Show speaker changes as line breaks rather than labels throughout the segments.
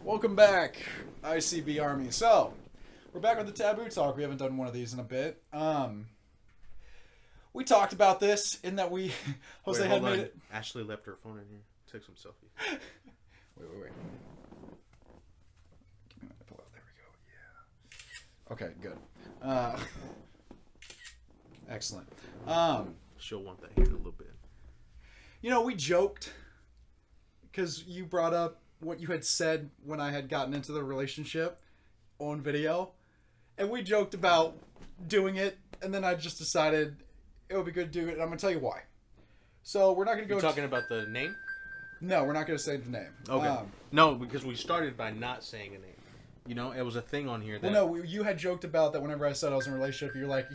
Welcome back, ICB Army. So, we're back with the Taboo Talk. We haven't done one of these in a bit. We talked about this in that we... Jose had made it...
Ashley left her phone in here. Took some selfies.
Wait. Give me my pull out. There we go. Yeah. Okay, good. Excellent.
She'll want that here in a little bit.
You know, we joked because you brought up what you had said when I had gotten into the relationship on video, and we joked about doing it, and then I just decided it would be good to do it, and I'm going to tell you why. So we're not going to go...
You're talking about the name?
No, we're not going to say the name.
Okay. No, because we started by not saying a name. You know, it was a thing on here that...
Well, no, you had joked about that whenever I said I was in a relationship, you're like...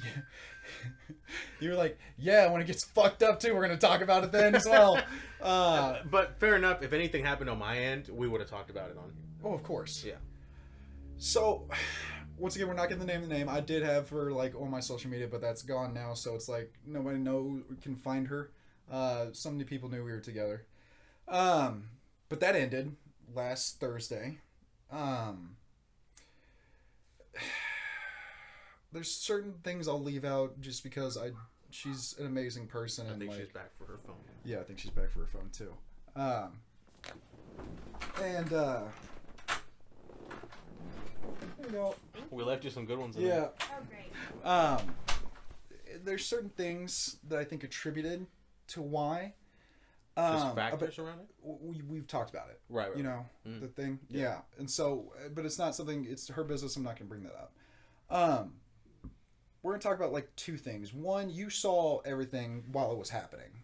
you were like, yeah, when it gets fucked up, too, we're going to talk about it then as well.
But fair enough, if anything happened on my end, we would have talked about it on here.
Oh, of course.
Yeah.
So, once again, we're not getting the name. I did have her, like, on my social media, but that's gone now, so it's like, nobody can find her. So many people knew we were together. But that ended last Thursday. There's certain things I'll leave out just because she's an amazing person.
I think
like,
she's back for her phone.
Yeah, I think she's back for her phone too. You know,
We left you some good ones in
yeah.
there.
Oh, great.
There's certain things that I think attributed to why.
Just factors around it?
We've talked about it.
Right.
You know, the thing. Yeah. And so, but it's not something, it's her business. I'm not going to bring that up. We're going to talk about like two things. One, you saw everything while it was happening.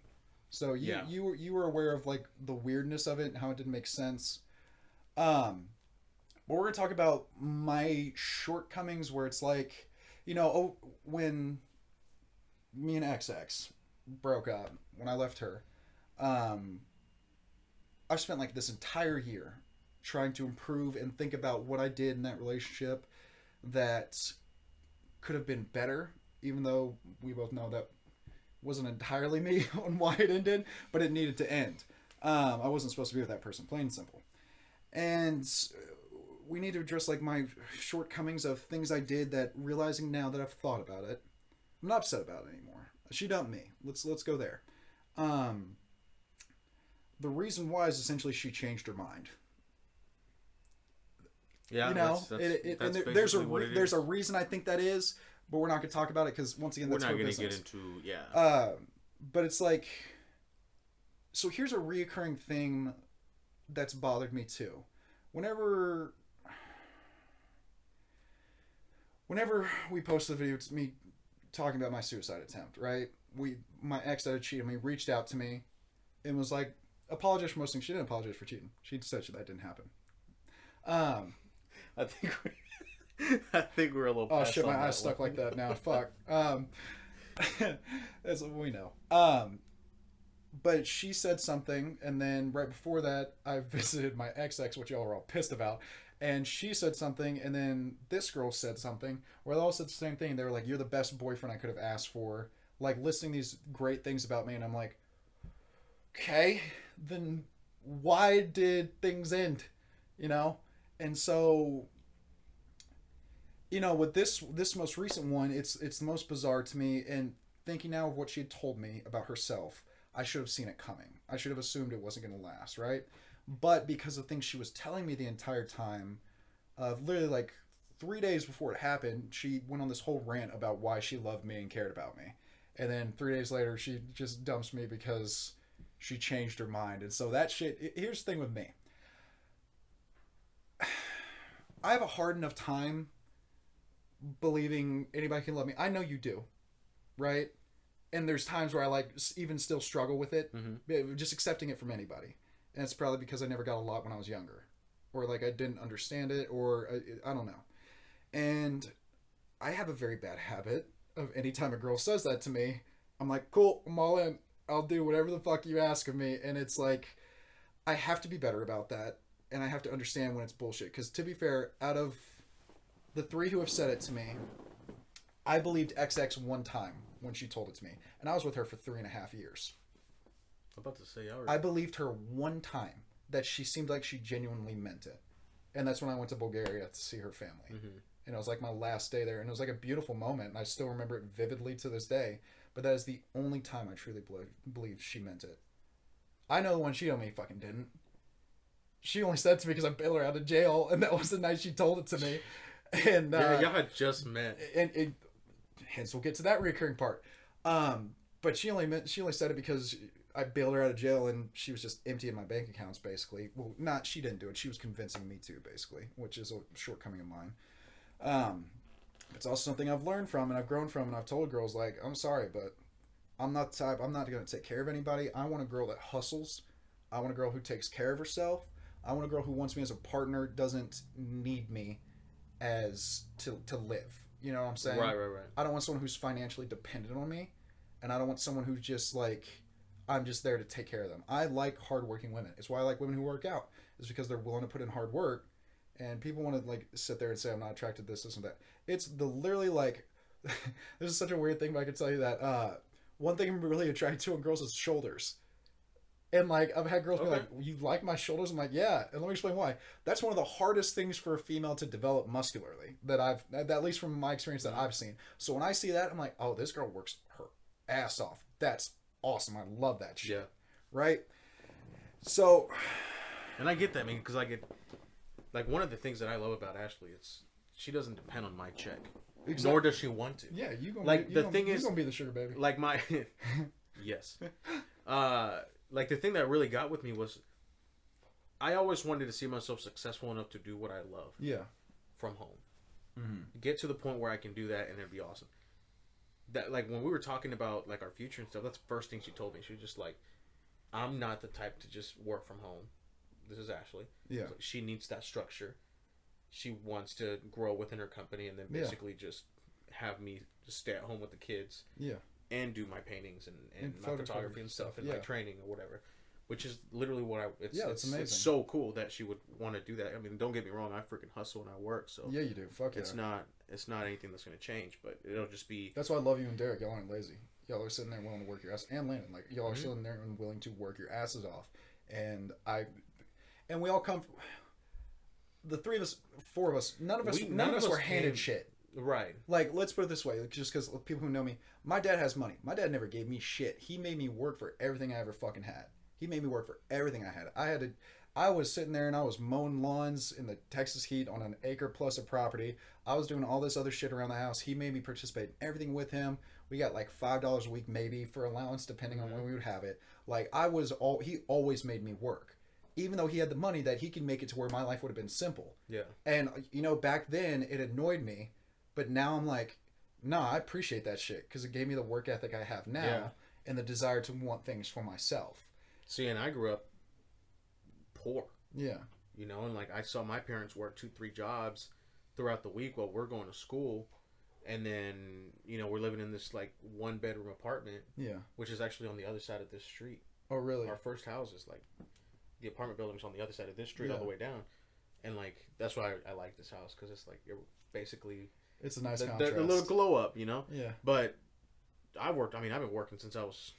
So you were aware of like the weirdness of it and how it didn't make sense. But we're going to talk about my shortcomings where it's like, you know, when me and XX broke up, when I left her, I've spent like this entire year trying to improve and think about what I did in that relationship that could have been better, even though we both know that wasn't entirely me on why it ended, but it needed to end. I wasn't supposed to be with that person, plain and simple. And we need to address like my shortcomings of things I did that, realizing now that I've thought about it, I'm not upset about it anymore. She dumped me. Let's go there. The reason why is essentially she changed her mind.
Yeah,
you know, there's a reason I think that is, but we're not going to talk about it because once again, that's
we're not
going to
get into
but it's like, so here's a reoccurring thing that's bothered me too. Whenever we posted the video, it's me talking about my suicide attempt, right? My ex that had cheated on me reached out to me and was like, apologize for most things. She didn't apologize for cheating. She said that didn't happen.
I think we're a little.
Oh shit! My eye's stuck like that now. Fuck. That's what we know. But she said something, and then right before that, I visited my ex, which y'all were all pissed about, and she said something, and then this girl said something, where they all said the same thing. They were like, "You're the best boyfriend I could have asked for," like listing these great things about me, and I'm like, okay, then why did things end? You know. And so, you know, with this most recent one, it's the most bizarre to me. And thinking now of what she had told me about herself, I should have seen it coming. I should have assumed it wasn't going to last, right? But because of things she was telling me the entire time, literally like 3 days before it happened, she went on this whole rant about why she loved me and cared about me. And then 3 days later, she just dumps me because she changed her mind. And so that shit, here's the thing with me. I have a hard enough time believing anybody can love me. I know you do, right? And there's times where I like even still struggle with it, just accepting it from anybody. And it's probably because I never got a lot when I was younger, or like I didn't understand it, or I don't know. And I have a very bad habit of anytime a girl says that to me, I'm like, cool, I'm all in. I'll do whatever the fuck you ask of me. And it's like, I have to be better about that. And I have to understand when it's bullshit. Because to be fair, out of the 3 who have said it to me, I believed XX one time when she told it to me. And I was with her for 3.5 years.
I'm about to say,
I believed her one time that she seemed like she genuinely meant it. And that's when I went to Bulgaria to see her family. And it was like my last day there. And it was like a beautiful moment. And I still remember it vividly to this day. But that is the only time I truly believe she meant it. I know the one she told me fucking didn't. She only said it to me because I bailed her out of jail. And that was the night she told it to me. And
y'all had just met.
And hence we'll get to that recurring part. But she only said it because I bailed her out of jail and she was just emptying my bank accounts, basically. Well, she didn't do it. She was convincing me to, basically, which is a shortcoming of mine. It's also something I've learned from and I've grown from, and I've told girls, like, I'm sorry, but I'm not the type, I'm not going to take care of anybody. I want a girl that hustles. I want a girl who takes care of herself. I want a girl who wants me as a partner, doesn't need me as to live. You know what I'm saying?
Right.
I don't want someone who's financially dependent on me, and I don't want someone who's just like, I'm just there to take care of them. I like hardworking women. It's why I like women who work out. It's because they're willing to put in hard work. And people want to like sit there and say I'm not attracted to this and that. It's literally like this is such a weird thing, but I can tell you that one thing I'm really attracted to in girls is shoulders. And like I've had girls be like, "You like my shoulders?" I'm like, "Yeah." And let me explain why. That's one of the hardest things for a female to develop muscularly that at least from my experience that I've seen. So when I see that, I'm like, "Oh, this girl works her ass off. That's awesome. I love that shit."
Yeah.
Right? So,
and I get that, man, because I get, like, one of the things that I love about Ashley, it's she doesn't depend on my check, nor does she want to.
Yeah, you're
gonna
be the sugar baby.
Like my, yes, like the thing that really got with me was, I always wanted to see myself successful enough to do what I love.
Yeah.
From home, get to the point where I can do that, and it'd be awesome. That, like, when we were talking about like our future and stuff, that's the first thing she told me. She was just like, I'm not the type to just work from home. This is Ashley.
Yeah.
So she needs that structure. She wants to grow within her company and then basically just have me just stay at home with the kids.
Yeah.
And do my paintings and my photography and stuff and my training or whatever. Which is literally what it's amazing. It's so cool that she would want to do that. I mean, don't get me wrong, I freaking hustle and I work, so
yeah, you do. Fuck yeah.
It's not anything that's gonna change, but it'll just be.
That's why I love you and Derek. Y'all aren't lazy. Y'all are sitting there willing to work your ass, and Landon, like y'all are sitting there and willing to work your asses off. And we all come from, the three of us, four of us, none of us were handed shit.
Right.
Like, let's put it this way, just because people who know me, my dad has money. My dad never gave me shit. He made me work for everything I ever fucking had. He made me work for everything I had. I was sitting there and I was mowing lawns in the Texas heat on an acre plus of property. I was doing all this other shit around the house. He made me participate in everything with him. We got like $5 a week maybe for allowance depending on when we would have it. Like he always made me work. Even though he had the money that he could make it to where my life would have been simple. Yeah. And back then it annoyed me, but now I'm like, nah, I appreciate that shit because it gave me the work ethic I have now and the desire to want things for myself.
See, and I grew up poor.
Yeah.
And like I saw my parents work 2-3 jobs throughout the week while we're going to school. And then, we're living in this like 1-bedroom apartment. Yeah. Which is actually on the other side of this street.
Oh, really?
Our first house is like, the apartment building's on the other side of this street all the way down. And like, that's why I like this house. Cause it's like,
it's a nice contrast.
The little glow up,
Yeah.
But I've been working since I was.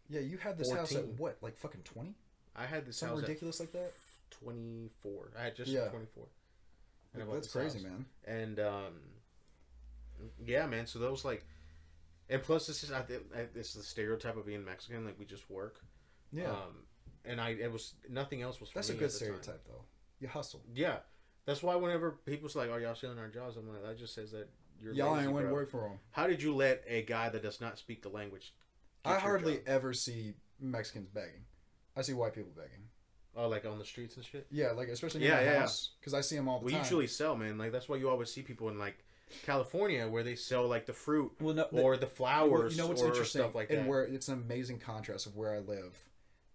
Yeah, you had this 14. House at what, like fucking 20?
I had this
something
house
ridiculous like that.
24. I had just 24.
That's crazy, man.
And yeah, man. So that was like, and plus this is it's the stereotype of being Mexican, like we just work.
Yeah.
And it was nothing else was. For
That's
me
a good stereotype, though. You hustle.
Yeah, that's why whenever people's like, "Oh, y'all stealing our jobs," I'm like, that just says that
y'all ain't went to work for them.
How did you let a guy that does not speak the language?
I hardly ever see Mexicans begging. I see white people begging.
Oh, like on the streets and shit.
Yeah, like especially in my house because I see them all the time.
We usually sell, man. Like that's why you always see people in like California where they sell like the fruit or the flowers.
What's
or
interesting,
stuff like
and
that.
where it's an amazing contrast of where I live.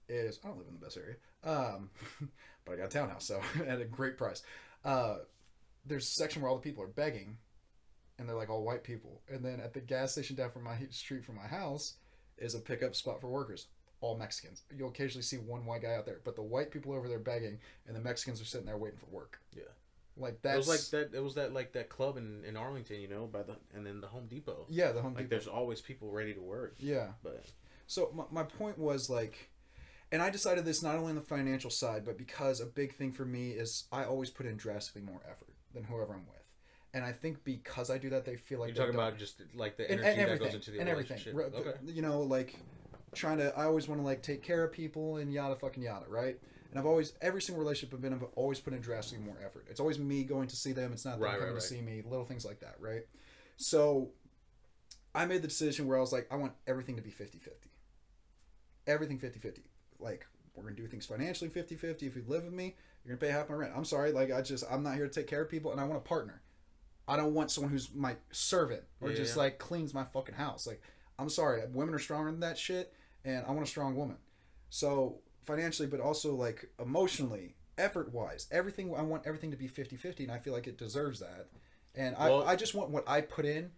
Is I don't live in the best area, but I got a townhouse, so at a great price. There's a section where all the people are begging, and they're like all white people. And then at the gas station down from my street from my house is a pickup spot for workers, all Mexicans. You'll occasionally see one white guy out there, but the white people over there begging, and the Mexicans are sitting there waiting for work.
Yeah,
like that's
it was like that. It was that club in Arlington, and then the Home Depot.
Yeah, the Home Depot.
Like there's always people ready to work.
Yeah,
but
so my point was like. And I decided this not only on the financial side, but because a big thing for me is I always put in drastically more effort than whoever I'm with. And I think because I do that, they feel like
You're talking about just like the energy that goes into the relationship.
Okay.
Okay.
You know, like I always want to like take care of people and yada fucking yada, right? And I've always, every single relationship I've been in, I've always put in drastically more effort. It's always me going to see them. It's not them coming to see me. Little things like that, right? So I made the decision where I was like, I want everything to be 50-50. Everything 50-50. Like, we're going to do things financially 50-50. If you live with me, you're going to pay half my rent. I'm sorry. Like, I'm not here to take care of people, and I want a partner. I don't want someone who's my servant or like cleans my fucking house. Like, I'm sorry. Women are stronger than that shit, and I want a strong woman. So financially, but also like emotionally, effort wise, everything, I want everything to be 50-50, and I feel like it deserves that. And I just want what I put in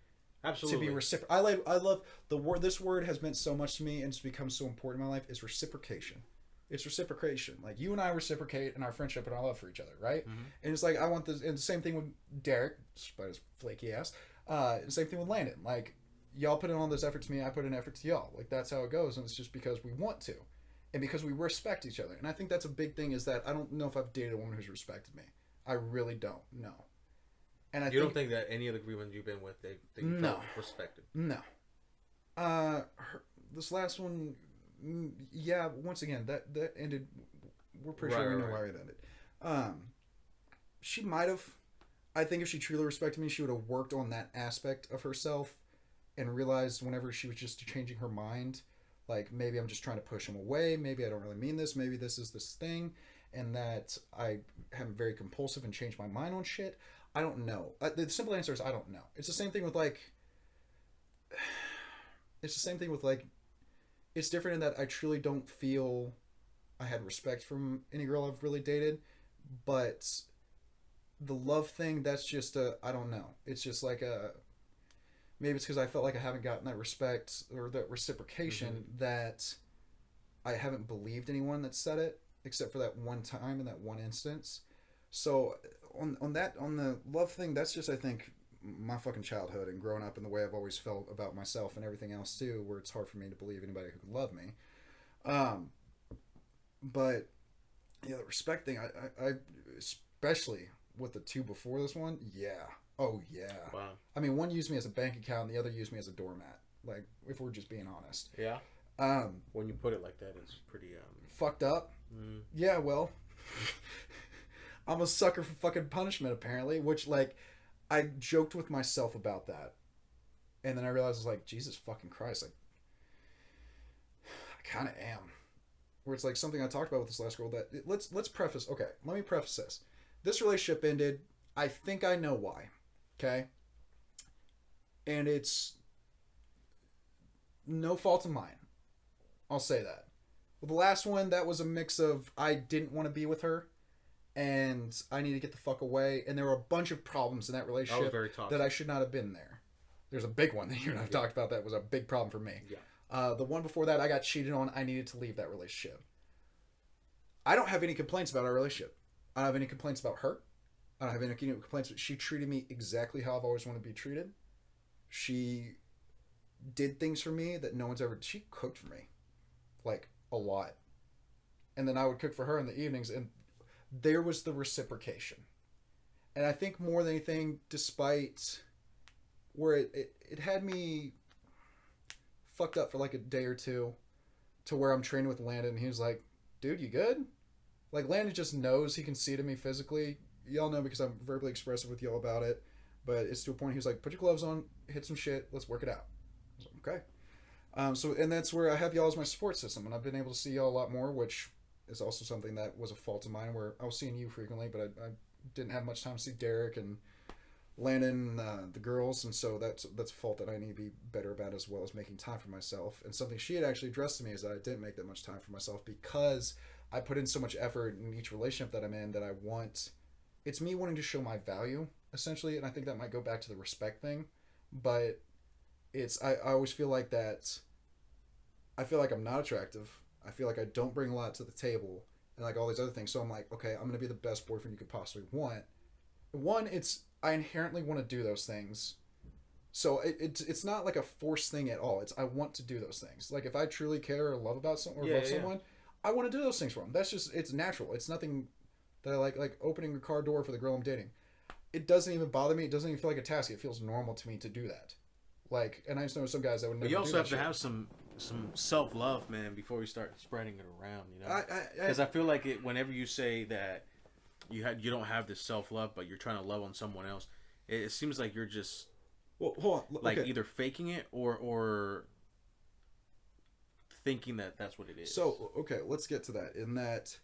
to be reciprocal. I love the word. This word has meant so much to me, and it's become so important in my life. Is reciprocation. It's reciprocation. Like, you and I reciprocate in our friendship and our love for each other, right? Mm-hmm. And it's like, I want this, and the same thing with Derek, despite his flaky ass. The same thing with Landon. Like, y'all put in all this effort to me, I put in effort to y'all. Like, that's how it goes, and it's just because we want to, and because we respect each other. And I think that's a big thing. Is that I don't know if I've dated a woman who's respected me. I really don't. No. And I
don't think that any of the women you've been with they felt respected.
No. This last one. Yeah, once again, that ended. We're pretty sure we know why it ended. She might have. I think if she truly respected me, she would have worked on that aspect of herself, and realized whenever she was just changing her mind, like, maybe I'm just trying to push him away. Maybe I don't really mean this. Maybe this is this thing, and that I am very compulsive and change my mind on shit. I don't know. The simple answer is I don't know. It's the same thing with like. It's the same thing with like. It's different in that I truly don't feel I had respect from any girl I've really dated, but the love thing, that's just I don't know. It's just like maybe it's because I felt like I haven't gotten that respect or that reciprocation, that I haven't believed anyone that said it except for that one time in that one instance. So on the love thing, that's just, I think, my fucking childhood and growing up in the way I've always felt about myself and everything else too, where it's hard for me to believe anybody who could love me. But yeah, the respect thing, I especially with the two before this one, yeah. Oh yeah.
Wow.
I mean, one used me as a bank account, and the other used me as a doormat. Like, if we're just being honest.
Yeah. When you put it like that, it's pretty
fucked up. Mm. Yeah, well, I'm a sucker for fucking punishment apparently, which, like, I joked with myself about that, and then I realized, I was like, Jesus fucking Christ, like, I kind of am. Where it's like something I talked about with this last girl. That let's preface. Okay, let me preface this. This relationship ended. I think I know why. Okay, and it's no fault of mine. I'll say that. With the last one, that was a mix of I didn't want to be with her, and I need to get the fuck away. And there were a bunch of problems in that relationship that I should not have been there. There's a big one that you and I've talked about that was a big problem for me.
Yeah.
The one before that, I got cheated on. I needed to leave that relationship. I don't have any complaints about our relationship. I don't have any complaints about her. I don't have any complaints. She treated me exactly how I've always wanted to be treated. She did things for me that no one's ever... She cooked for me. Like, a lot. And then I would cook for her in the evenings, and there was the reciprocation. And I think more than anything, despite where it had me fucked up for like a day or two, to where I'm training with Landon, and he was like, dude, you good? Like, Landon just knows, he can see to me physically. Y'all know because I'm verbally expressive with y'all about it. But it's to a point he was like, put your gloves on, hit some shit, let's work it out. I was like, okay. And that's where I have y'all as my support system, and I've been able to see y'all a lot more, which is also something that was a fault of mine, where I was seeing you frequently, but I didn't have much time to see Derek and Landon, the girls, and so that's a fault that I need to be better about, as well as making time for myself. And something she had actually addressed to me is that I didn't make that much time for myself because I put in so much effort in each relationship that I'm in that it's me wanting to show my value, essentially, and I think that might go back to the respect thing, but I always feel like that. I feel like I'm not attractive. I feel like I don't bring a lot to the table, and like all these other things. So I'm like, okay, I'm gonna be the best boyfriend you could possibly want. One, I inherently want to do those things, so it's not like a forced thing at all. I want to do those things. Like, if I truly care or love about someone, I want to do those things for them. That's just, it's natural. It's nothing that I like opening a car door for the girl I'm dating. It doesn't even bother me. It doesn't even feel like a task. It feels normal to me to do that. Like, and I just know some guys that would never.
But you also
do that
have to
shit.
have some self love, man, before you start spreading it around. You know,
I
because I feel like whenever you say that you don't have this self love, but you're trying to love on someone else, it seems like you're just
well, hold on.
like
Okay.
either faking it or thinking that that's what it is.
So okay, let's get to that. In that,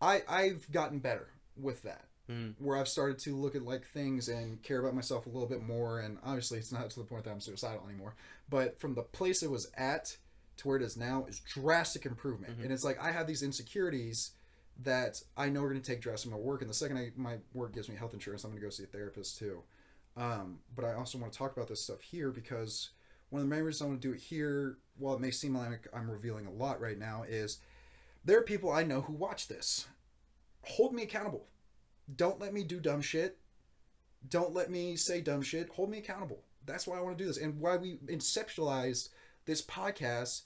I've gotten better with that. Where I've started to look at like things and care about myself a little bit more, and obviously it's not to the point that I'm suicidal anymore, but from the place it was at to where it is now is drastic improvement. And it's like I have these insecurities that I know are going to take drastic my work, and the second my work gives me health insurance, I'm going to go see a therapist too. But I also want to talk about this stuff here because one of the main reasons I want to do it here, while it may seem like I'm revealing a lot right now, is there are people I know who watch this. Hold me accountable. Don't let me do dumb shit. Don't let me say dumb shit. Hold me accountable. That's why I want to do this. And why we inceptualized this podcast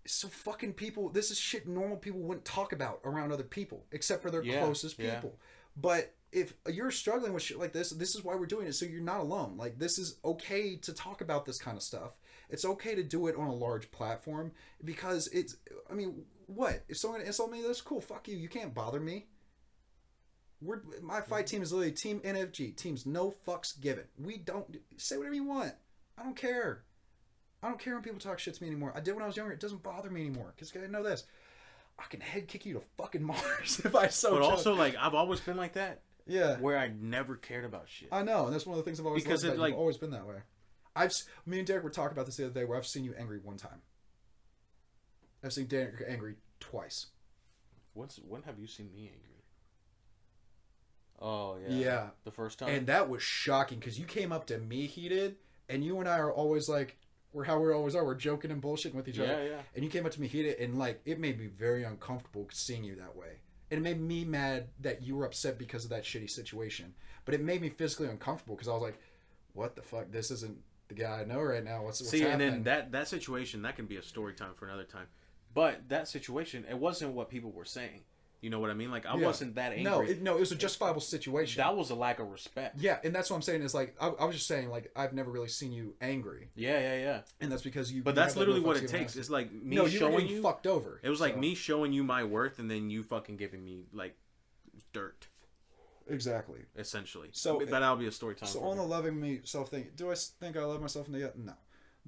is so fucking people, this is shit normal people wouldn't talk about around other people, except for their closest people. But if you're struggling with shit like this is why we're doing it, so you're not alone. Like, this is okay to talk about this kind of stuff. It's okay to do it on a large platform because it's, I mean, what? If someone insult me, that's cool. Fuck you. You can't bother me. My fight team is literally Team NFG. Teams no fucks given. We don't say whatever you want. I don't care. I don't care when people talk shit to me anymore. I did when I was younger. It doesn't bother me anymore. Because I know this. I can head kick you to fucking Mars if I so.
But also, like, I've always been like that.
Yeah.
Where I never cared about shit.
I know, and that's one of the things I've always
because
loved.
Like,
you've always been that way. Me and Derek were talking about this the other day, where I've seen you angry one time. I've seen Derek angry twice.
When have you seen me angry? Oh yeah.
Yeah.
The first time.
And that was shocking because you came up to me heated, and you and I are always like, we're how we always are. We're joking and bullshitting with each other.
Yeah.
And you came up to me heated, and like it made me very uncomfortable seeing you that way. And it made me mad that you were upset because of that shitty situation. But it made me physically uncomfortable because I was like, what the fuck? This isn't the guy I know right now. What's happening?
And then that situation, that can be a story time for another time. But that situation, it wasn't what people were saying. You know what I mean? Like, I wasn't that angry.
No, it was a justifiable situation.
That was a lack of respect.
Yeah, and that's what I'm saying is, like, I was just saying, like, I've never really seen you angry.
Yeah.
And that's because you...
But that's literally what it takes. It's like me showing you...
fucked over.
It was like me showing you my worth and then you fucking giving me, like, dirt.
Exactly.
Essentially.
So...
But that'll be a story time.
So on the loving myself thing, do I think I love myself yet? No.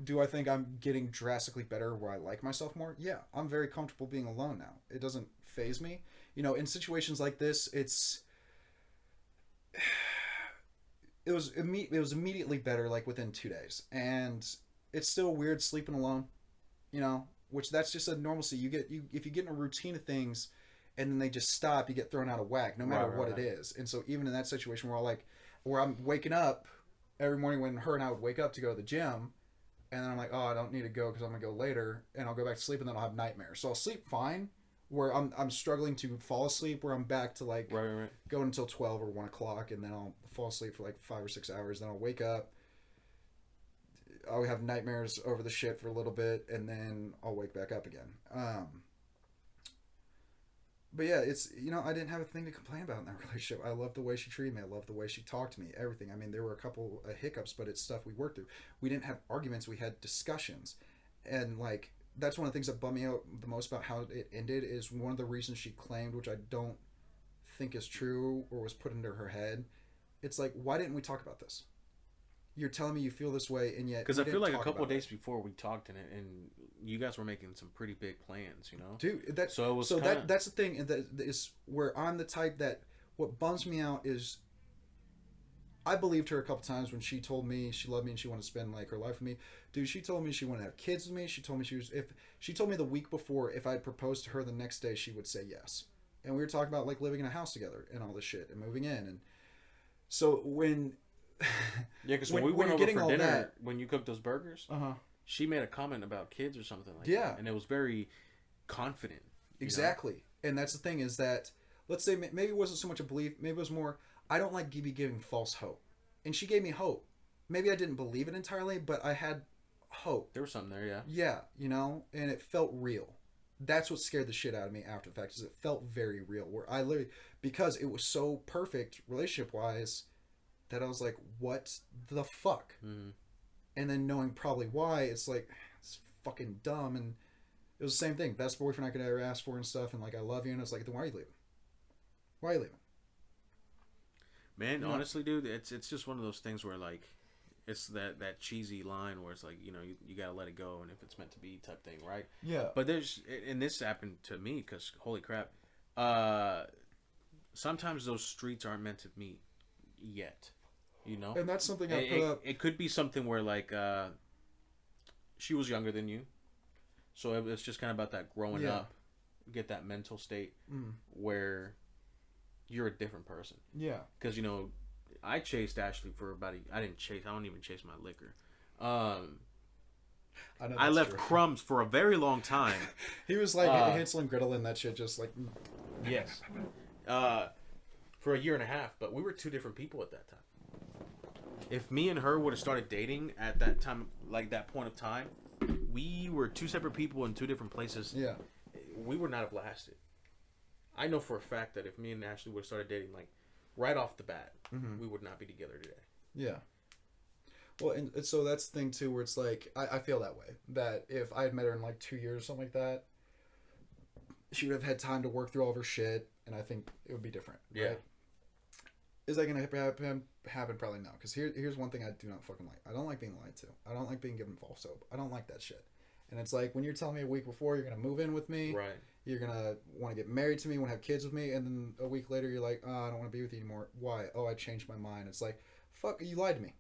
Do I think I'm getting drastically better where I like myself more? Yeah. I'm very comfortable being alone now. It doesn't faze me. You know, in situations like this, it was immediately better, like within 2 days, and it's still weird sleeping alone, you know, which that's just a normalcy. If you get in a routine of things, and then they just stop, you get thrown out of whack, no matter what it is. And so even in that situation where I'm waking up every morning when her and I would wake up to go to the gym, and then I'm like, oh, I don't need to go because I'm gonna go later, and I'll go back to sleep, and then I'll have nightmares. So I'll sleep fine. Where I'm struggling to fall asleep, where I'm back to like going until 12 or 1 o'clock, and then I'll fall asleep for like 5 or 6 hours. Then I'll wake up. I'll have nightmares over the shit for a little bit, and then I'll wake back up again. But yeah, it's, you know, I didn't have a thing to complain about in that relationship. I loved the way she treated me. I loved the way she talked to me. Everything. I mean, there were a couple of hiccups, but it's stuff we worked through. We didn't have arguments. We had discussions, and like. That's one of the things that bummed me out the most about how it ended is one of the reasons she claimed, which I don't think is true or was put into her head. It's like, why didn't we talk about this? You're telling me you feel this way, and yet
because I feel like a couple of days before we talked and you guys were making some pretty big plans, you know,
dude. That's the thing, and that is where I'm the type that what bums me out is. I believed her a couple times when she told me she loved me and she wanted to spend like her life with me. Dude, she told me she wanted to have kids with me. She told me she told me the week before if I had proposed to her the next day she would say yes. And we were talking about like living in a house together and all this shit and moving in. And so when
because when we went over for dinner when you cooked those burgers, she made a comment about kids or something like that, and it was very confident.
Exactly, and that's the thing is that let's say maybe it wasn't so much a belief, maybe it was more. I don't like giving false hope. And she gave me hope. Maybe I didn't believe it entirely, but I had hope.
There was something there, yeah.
Yeah, you know, and it felt real. that's what scared the shit out of me after the fact, is it felt very real. Where I literally, because it was so perfect relationship wise, that I was like, what the fuck?
Mm.
And then knowing probably why, it's like, it's fucking dumb. And it was the same thing. Best boyfriend I could ever ask for and stuff. And like, I love you. And I was like, then why are you leaving? Why are you leaving?
Man,
You know?
honestly, dude, it's just one of those things where like, it's that cheesy line where it's like, you know, you gotta let it go, and if it's meant to be type thing, right?
Yeah.
But and this happened to me because holy crap, sometimes those streets aren't meant to meet yet, you know.
And that's something I put up.
It could be something where like she was younger than you, so it's just kind of about that growing up, get that mental state where you're a different person.
Yeah.
Because, you know, I chased Ashley for about I don't even chase my liquor. I left crumbs for a very long time.
He was like Hansel and Gretel and that shit, just like...
Yes. For a year and a half, but we were two different people at that time. If me and her would have started dating at that time, like that point of time, we were two separate people in two different places.
Yeah.
We would not have lasted. I know for a fact that if me and Ashley would have started dating, like, right off the bat, we would not be together today.
Yeah. Well, and so that's the thing, too, where it's like, I feel that way. That if I had met her in, like, 2 years or something like that, she would have had time to work through all of her shit, and I think it would be different.
Yeah.
Right? Is that going to happen? Probably no. Because here's one thing I do not fucking like. I don't like being lied to. I don't like being given false hope. I don't like that shit. And it's like, when you're telling me a week before you're going to move in with me.
Right.
You're going to want to get married to me, want to have kids with me, and then a week later you're like, oh, I don't want to be with you anymore. Why? Oh, I changed my mind. It's like, fuck, you lied to me.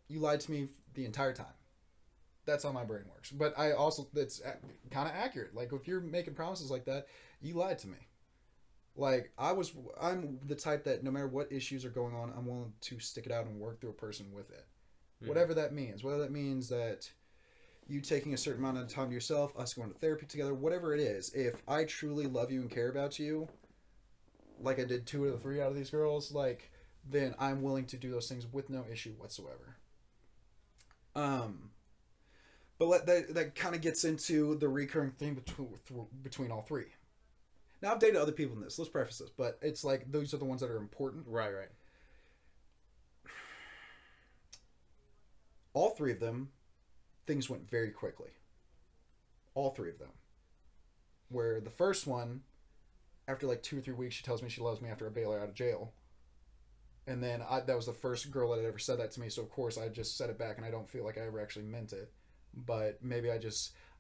You lied to me the entire time. That's how my brain works. But I also, it's kind of accurate. Like, if you're making promises like that, you lied to me. Like, I'm the type that no matter what issues are going on, I'm willing to stick it out and work through a person with it. Whatever that means. Whether that means that you taking a certain amount of time to yourself, us going to therapy together, whatever it is, if I truly love you and care about you, like I did 2 of the 3 out of these girls, like, then I'm willing to do those things with no issue whatsoever. But that kind of gets into the recurring theme between all 3. Now, I've dated other people in this. Let's preface this. But it's like, those are the ones that are important.
Right.
All 3 of them, things went very quickly. All 3 of them. Where the first one, after like 2 or 3 weeks, she tells me she loves me after I bail her out of jail. And then that was the first girl that had ever said that to me. So, of course, I just said it back, and I don't feel like I ever actually meant it. But maybe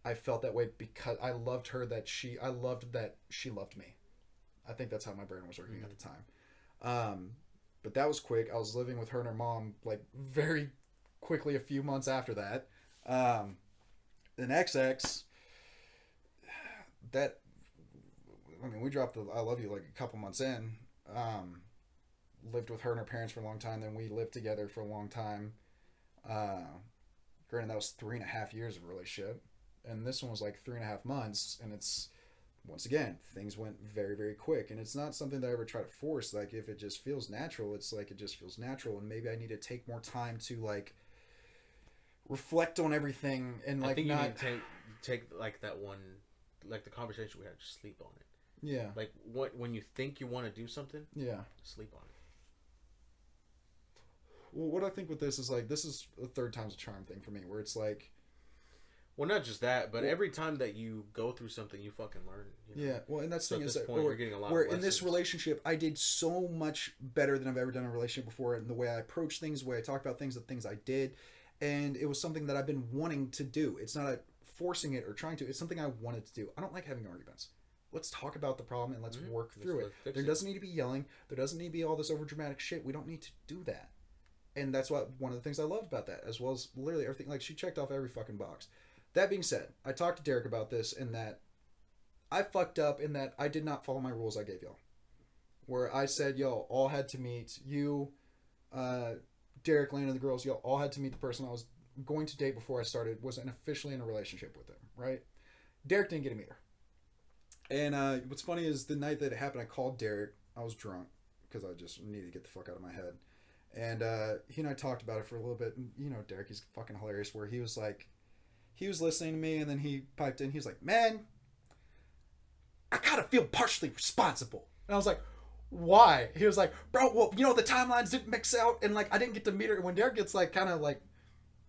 I felt that way because I loved her, I loved that she loved me. I think that's how my brain was working at the time. But that was quick. I was living with her and her mom, like, very quickly a few months after that. Then XX, we dropped the I love you like a couple months in. Lived with her and her parents for a long time. Then we lived together for a long time. Granted, that was 3.5 years of a relationship. And this one was like 3.5 months. And it's, once again, things went very, very quick. And it's not something that I ever try to force. Like, if it just feels natural, it's like it just feels natural. And maybe I need to take more time to, like, reflect on everything and, like, I think
you need to take like that one, like the conversation we had, just sleep on it.
Yeah.
Like, when you think you want to do something, sleep on it.
Well, what I think with this is, like, this is a third time's a charm thing for me, where it's like...
Well, not just that, but every time that you go through something, you fucking learn. You know?
Yeah, well, and that's the thing is that
you're getting a lot
where
of
in this relationship, I did so much better than I've ever done in a relationship before, in the way I approach things, the way I talk about things, the things I did, and it was something that I've been wanting to do. It's not forcing it or trying to. It's something I wanted to do. I don't like having arguments. Let's talk about the problem and let's work through it. There doesn't need to be yelling. There doesn't need to be all this overdramatic shit. We don't need to do that. And that's one of the things I loved about that, as well as literally everything. Like, she checked off every fucking box. That being said, I talked to Derek about this, and that I fucked up in that I did not follow my rules I gave y'all. Where I said, y'all all had to meet you, Derek, Lane, and the girls, y'all all had to meet the person I was going to date before I wasn't officially in a relationship with them, right? Derek didn't get to meet her. And what's funny is the night that it happened, I called Derek. I was drunk because I just needed to get the fuck out of my head. And he and I talked about it for a little bit. And, you know, Derek, he's fucking hilarious, where he was like, he was listening to me, and then he piped in. He was like, man, gotta feel partially responsible. And I was like, why? He was like, bro, well, you know, the timelines didn't mix out, and like I didn't get to meet her. And when Derek gets like kind of like,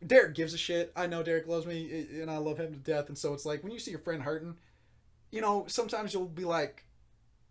Derek gives a shit. I know Derek loves me, and I love him to death. And so it's like when you see your friend hurting, you know, sometimes you'll be like,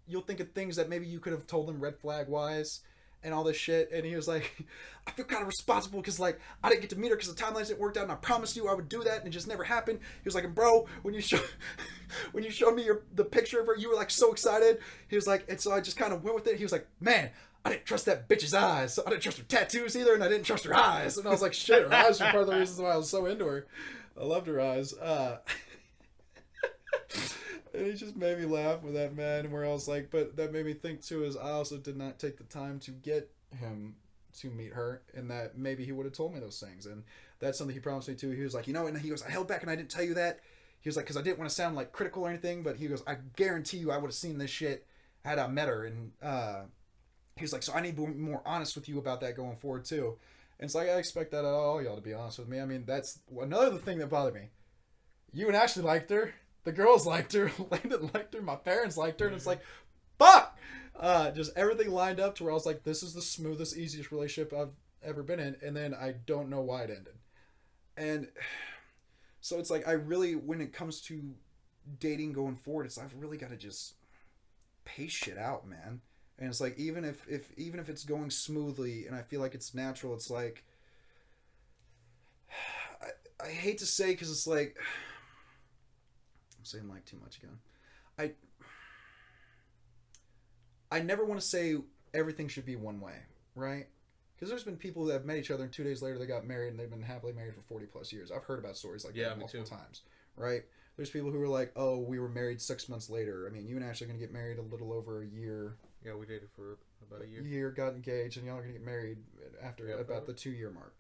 you'll think of things that maybe you could have told them red flag wise and all this shit. And he was like, I feel kind of responsible because like I didn't get to meet her because the timelines didn't work out, and I promised you I would do that, and it just never happened. He was like, and bro, when you showed me the picture of her, you were like so excited. He was like, and so I just kind of went with it. He was like, man, I didn't trust that bitch's eyes. So I didn't trust her tattoos either, and I didn't trust her eyes. And I was like, shit, her eyes were part of the reasons why I was so into her. I loved her eyes. And he just made me laugh with that, man. Where I was like, but that made me think too is I also did not take the time to get him to meet her, and that maybe he would have told me those things. And that's something he promised me too. He was like, you know, and he goes, I held back and I didn't tell you that. He was like, because I didn't want to sound like critical or anything, but he goes, I guarantee you I would have seen this shit had I met her. And he was like, so I need to be more honest with you about that going forward too. And it's like, I expect that at all y'all to be honest with me. I mean, that's another thing that bothered me. You and Ashley liked her. The girls liked her. Landon liked her. My parents liked her. And it's like, fuck! Just everything lined up to where I was like, this is the smoothest, easiest relationship I've ever been in. And then I don't know why it ended. And so it's like, I really, when it comes to dating going forward, it's I've really got to just pace shit out, man. And it's like, even if it's going smoothly and I feel like it's natural, it's like, I hate to say, because it's like, I'm saying like too much again. I never want to say everything should be one way, right? Because there's been people that have met each other and 2 days later they got married and they've been happily married for 40 plus years. I've heard about stories like that multiple times, right? There's people who are like, oh, we were married 6 months later. I mean, you and Ashley are going to get married a little over a year.
Yeah, we dated for about a year.
Year, got engaged, and y'all are going to get married after about the 2-year mark.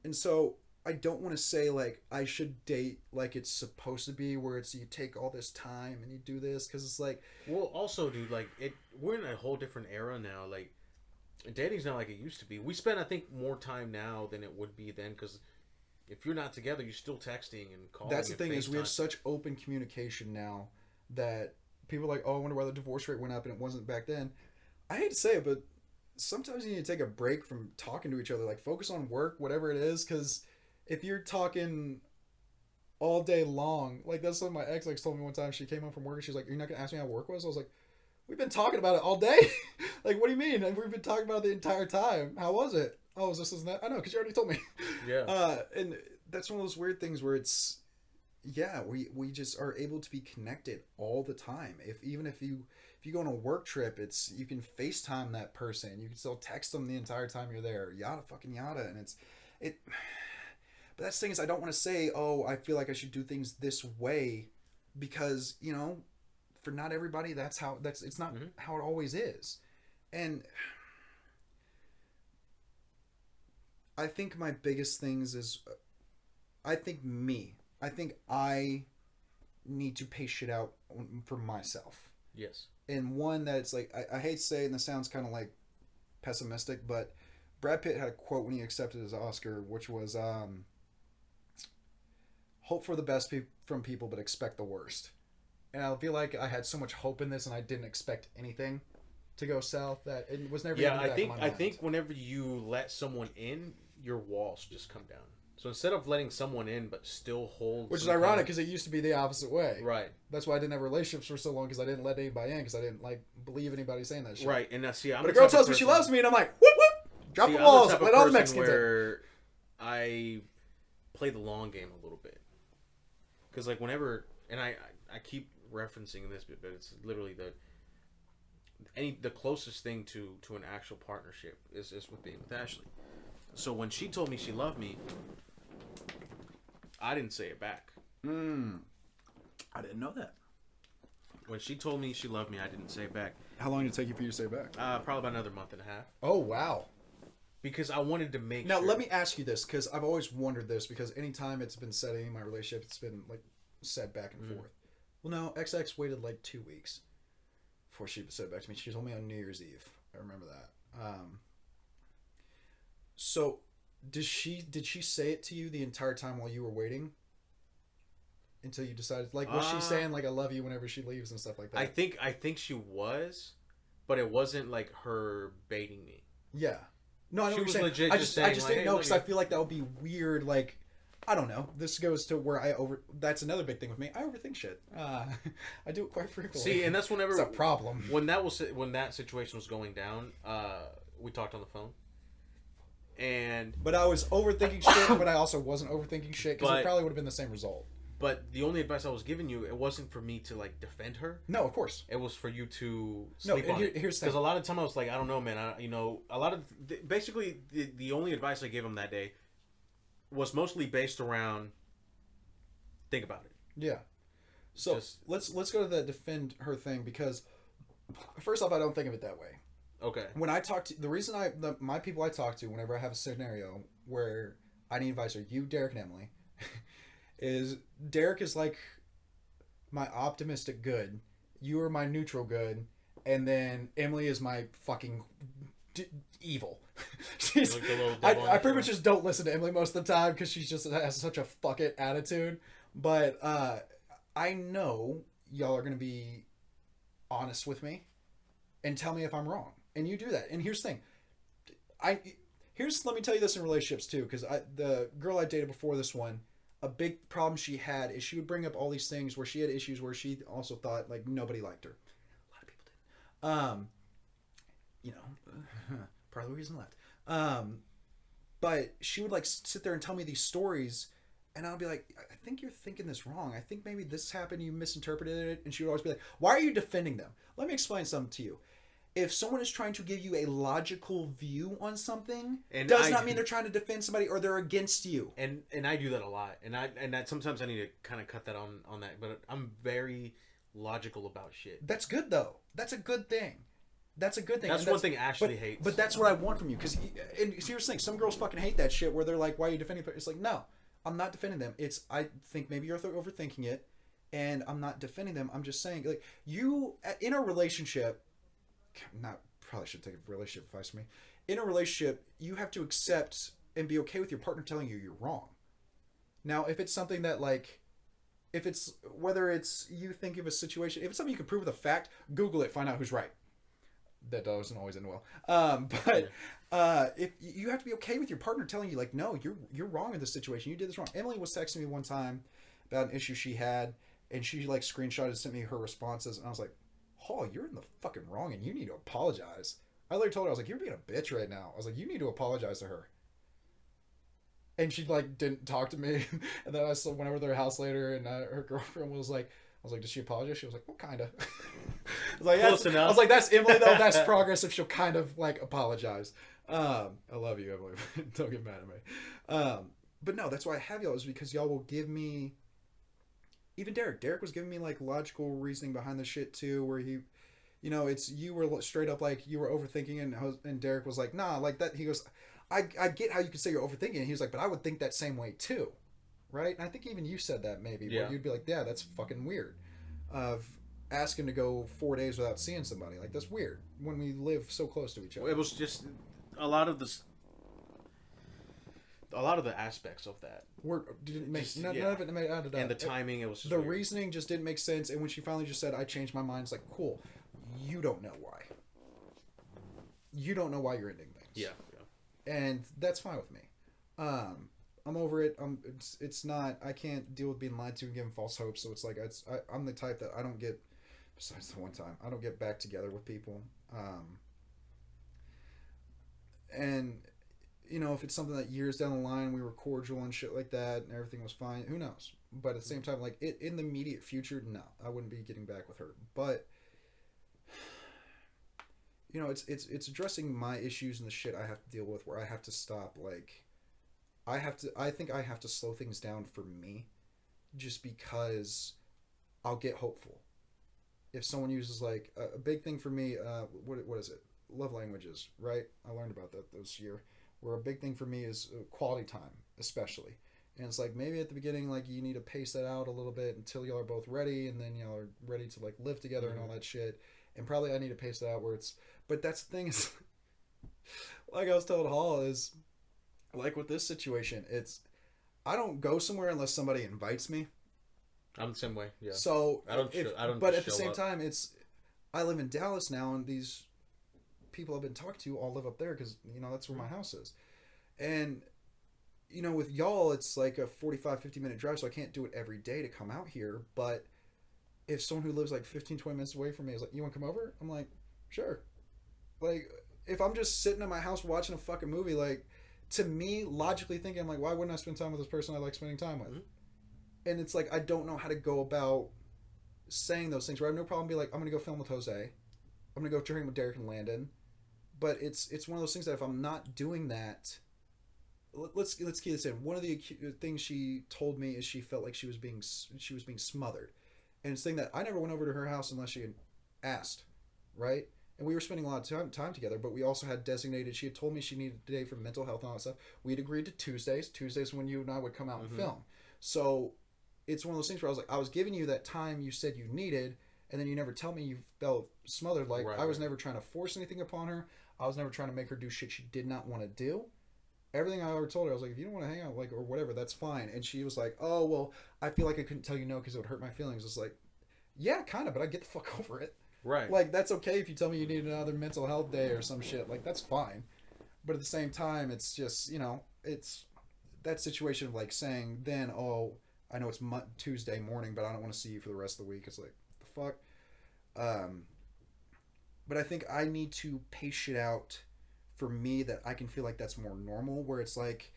And so I don't want to say like I should date like it's supposed to be, where it's you take all this time and you do this, because it's like,
well, also, dude, like we're in a whole different era now. Like dating's not like it used to be. We spend, I think, more time now than it would be then, because if you're not together, you're still texting and calling.
That's the thing, is we have such open communication now that people are like, oh, I wonder why the divorce rate went up and it wasn't back then. I hate to say it, but sometimes you need to take a break from talking to each other. Like, focus on work, whatever it is, because if you're talking all day long, like that's what my ex told me one time. She came home from work and she's like, you're not going to ask me how work was? I was like, we've been talking about it all day. Like, what do you mean? And we've been talking about it the entire time. How was it? Oh, is this and that? I know, because you already told me.
Yeah.
And that's one of those weird things where it's, yeah, we just are able to be connected all the time. Even if you go on a work trip, it's, you can FaceTime that person. You can still text them the entire time you're there. Yada fucking yada. And but that's the thing is, I don't want to say, oh, I feel like I should do things this way, because, you know, for not everybody, it's not how it always is. And I think my biggest things is, I think I need to pace shit out for myself.
Yes.
And one that it's like, I hate to say it, and this sounds kind of like pessimistic, but Brad Pitt had a quote when he accepted his Oscar, which was, hope for the best from people, but expect the worst. And I feel like I had so much hope in this, and I didn't expect anything to go south, that it was never.
Yeah, I think whenever you let someone in, your walls just come down. So instead of letting someone in, but still hold,
which is ironic, because it used to be the opposite way.
Right.
That's why I didn't have relationships for so long, because I didn't let anybody in, because I didn't like believe anybody saying that shit.
Right. And see,
but a girl tells me she loves me, and I'm like, whoop whoop, drop the walls, let all the Mexicans in.
I play the long game a little bit. Because like whenever, and I keep referencing this bit, but it's literally the closest thing to an actual partnership is with being with Ashley. So when she told me she loved me, I didn't say it back.
I didn't know that.
When she told me she loved me, I didn't say it back.
How long did it take you for you to say it back?
Probably about another month and a half.
Oh, wow.
Because I wanted to make
now,
sure.
let me ask you this, because I've always wondered this, because anytime it's been said in my relationship, it's been like said back and forth. Well, no, XX waited like 2 weeks before she said it back to me. She told me on New Year's Eve. I remember that. So, did she say it to you the entire time while you were waiting? until you decided? Like, was she saying like I love you whenever she leaves and stuff like that?
I think she was, but it wasn't like her baiting me.
Yeah. No, I know
She
what
was
you're saying.
legit
I
just
just
saying, like,
didn't
hey,
know
look
because I feel like that would be weird. Like, I don't know. This goes to where that's another big thing with me. I overthink shit. I do it quite frequently.
See, and that's whenever
it's a problem.
When that situation was going down, we talked on the phone,
but I was overthinking shit. But I also wasn't overthinking shit because it probably would have been the same result.
But the only advice I was giving you, it wasn't for me to like defend her.
No, of course.
It was for you to sleep on it.
Here's the
because a lot of time I was like, I don't know, man. A lot of basically the only advice I gave him that day was mostly based around think about it.
Yeah. So let's go to the defend her thing because first off, I don't think of it that way.
Okay.
When I talk to the reason my people I talk to whenever I have a scenario where I need advice are you, Derek, and Emily. Is Derek is like my optimistic good, you are my neutral good, and then Emily is my fucking evil. She's like I pretty much just don't listen to Emily most of the time because she's just has such a fuck it attitude. But I know y'all are gonna be honest with me and tell me if I'm wrong, and you do that. And here's the thing, let me tell you this in relationships too, because the girl I dated before this one. A big problem she had is she would bring up all these things where she had issues where she also thought like nobody liked her. A lot of people did. Part of the reason left. But she would like sit there and tell me these stories, and I'll be like, I think you're thinking this wrong. I think maybe this happened, you misinterpreted it. And she would always be like, why are you defending them? Let me explain something to you. If someone is trying to give you a logical view on something, does not mean they're trying to defend somebody or they're against you.
And I do that a lot. And that sometimes I need to kind of cut that on that. But I'm very logical about shit.
That's good though. That's a good thing. That's
one thing Ashley hates.
But that's what I want from you. Because here's the thing: some girls fucking hate that shit where they're like, "Why are you defending?" It's like, no, I'm not defending them. I think maybe you're overthinking it, and I'm not defending them. I'm just saying, like, you in a relationship. Probably should take a relationship advice from me. In a relationship, you have to accept and be okay with your partner telling you you're wrong. Now, if it's something that like, whether it's you think of a situation, if it's something you can prove with a fact, Google it, find out who's right. That doesn't always end well. If you have to be okay with your partner telling you like, no, you're wrong in this situation. You did this wrong. Emily was texting me one time about an issue she had, and she like screenshotted and sent me her responses, and I was like, oh, you're in the fucking wrong and you need to apologize. I literally told her, I was like, you're being a bitch right now. I was like, you need to apologize to her. And she like didn't talk to me. And then I went over to their house later, and her girlfriend was like, I was like, did she apologize? She was like, well, kind of. I was like, that's Emily though. That's progress if she'll kind of like apologize. I love you, Emily. Don't get mad at me. But no, that's why I have y'all, is because y'all will give me. Even Derek was giving me like logical reasoning behind the shit too, where he, it's you were straight up like you were overthinking, and Derek was like, nah, like that. He goes, I get how you could say you're overthinking. And he was like, but I would think that same way too, right? And I think even you said that maybe, where you'd be like, yeah, that's fucking weird, of asking to go 4 days without seeing somebody. Like that's weird when we live so close to each other.
It was just a lot of the aspects of that
didn't make none of it made added up.
And the timing, it was just
the
weird.
reasoning just didn't make sense. And when she finally just said, "I changed my mind," it's like, cool. You don't know why. You don't know why you're ending things.
Yeah.
And that's fine with me. I'm over it. It's not. I can't deal with being lied to and given false hopes. So it's like I'm the type that I don't get. Besides the one time, I don't get back together with people. And. If it's something that years down the line we were cordial and shit like that and everything was fine, who knows? But at the same time, like in the immediate future, no, I wouldn't be getting back with her. But it's addressing my issues and the shit I have to deal with, where I have to stop. Like, I think I have to slow things down for me, just because I'll get hopeful. If someone uses like a big thing for me, what is it? Love languages, right? I learned about that this year. Where a big thing for me is quality time, especially. And it's like, maybe at the beginning, like, you need to pace that out a little bit until y'all are both ready, and then y'all are ready to, like, live together and all that shit. And probably I need to pace it out where it's... But that's the thing is... like I was telling Hall, is... Like with this situation, it's... I don't go somewhere unless somebody invites me.
I'm the same way. Yeah.
So
I don't.
but at the
show
same
up.
time, I live in Dallas now, and these people I've been talking to all live up there because that's where my house is, and with y'all it's like a 45-50 minute drive, so I can't do it every day to come out here. But if someone who lives like 15-20 minutes away from me is like, you want to come over? I'm like, sure. Like, if I'm just sitting at my house watching a fucking movie, like, to me, logically thinking, I'm like, why wouldn't I spend time with this person I like spending time with? Mm-hmm. And it's like, I don't know how to go about saying those things. Where I have no problem being like, I'm going to go film with Jose. I'm going to go drink with Derek and Landon. But it's one of those things that if I'm not doing that, let's key this in. One of the things she told me is she felt like she was being smothered. And it's the thing that I never went over to her house unless she had asked, right? And we were spending a lot of time together, but we also had designated, she had told me she needed a day for mental health and all that stuff. We had agreed to Tuesdays. Tuesdays when you and I would come out and film. So it's one of those things where I was like, I was giving you that time you said you needed, and then you never tell me you felt smothered. Like, I was never trying to force anything upon her. I was never trying to make her do shit she did not want to do. Everything I ever told her, I was like, if you don't want to hang out, like, or whatever, that's fine. And she was like, oh, well, I feel like I couldn't tell you no because it would hurt my feelings. It's like, yeah, kind of, but I get the fuck over it.
Right.
Like, that's okay if you tell me you need another mental health day or some shit. Like, that's fine. But at the same time, it's just, it's that situation of, like, saying then, oh, I know it's Tuesday morning, but I don't want to see you for the rest of the week. It's like, the fuck? But I think I need to pace shit out for me that I can feel like that's more normal, where it's like,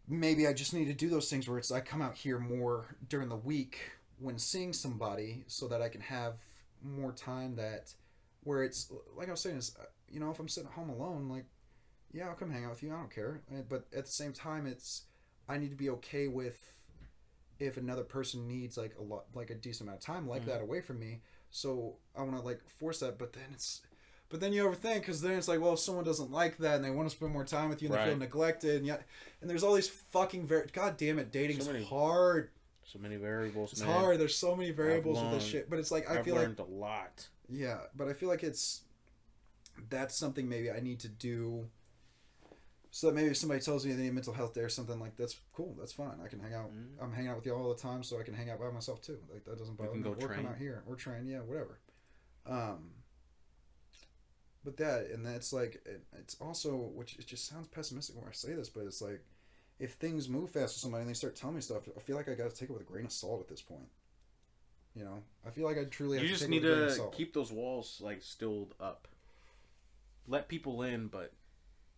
maybe I just need to do those things where it's I come out here more during the week when seeing somebody so that I can have more time that where it's like I was saying is if I'm sitting at home alone, like, yeah, I'll come hang out with you, I don't care. But at the same time, it's I need to be okay with if another person needs like a decent amount of time like that away from me. So I want to like force that, but then you overthink, because then it's like, well, if someone doesn't like that and they want to spend more time with you and they feel neglected, and there's all these fucking God damn it, dating is hard.
So many variables.
It's hard. There's so many variables with this shit. But it's like
I've learned a lot.
Yeah, but I feel like that's something maybe I need to do. So that maybe if somebody tells me they need a mental health day or something, like, that's cool. That's fine. I can hang out. Mm-hmm. I'm hanging out with you all the time, so I can hang out by myself too. Like, that doesn't bother me. Or come out here or train. Yeah, whatever. But that's like, it's also, which it just sounds pessimistic when I say this, but it's like, if things move fast with somebody and they start telling me stuff, I feel like I got to take it with a grain of salt at this point. I feel like I truly have to take it with a grain of salt.
Keep those walls like stilled up. Let people in, but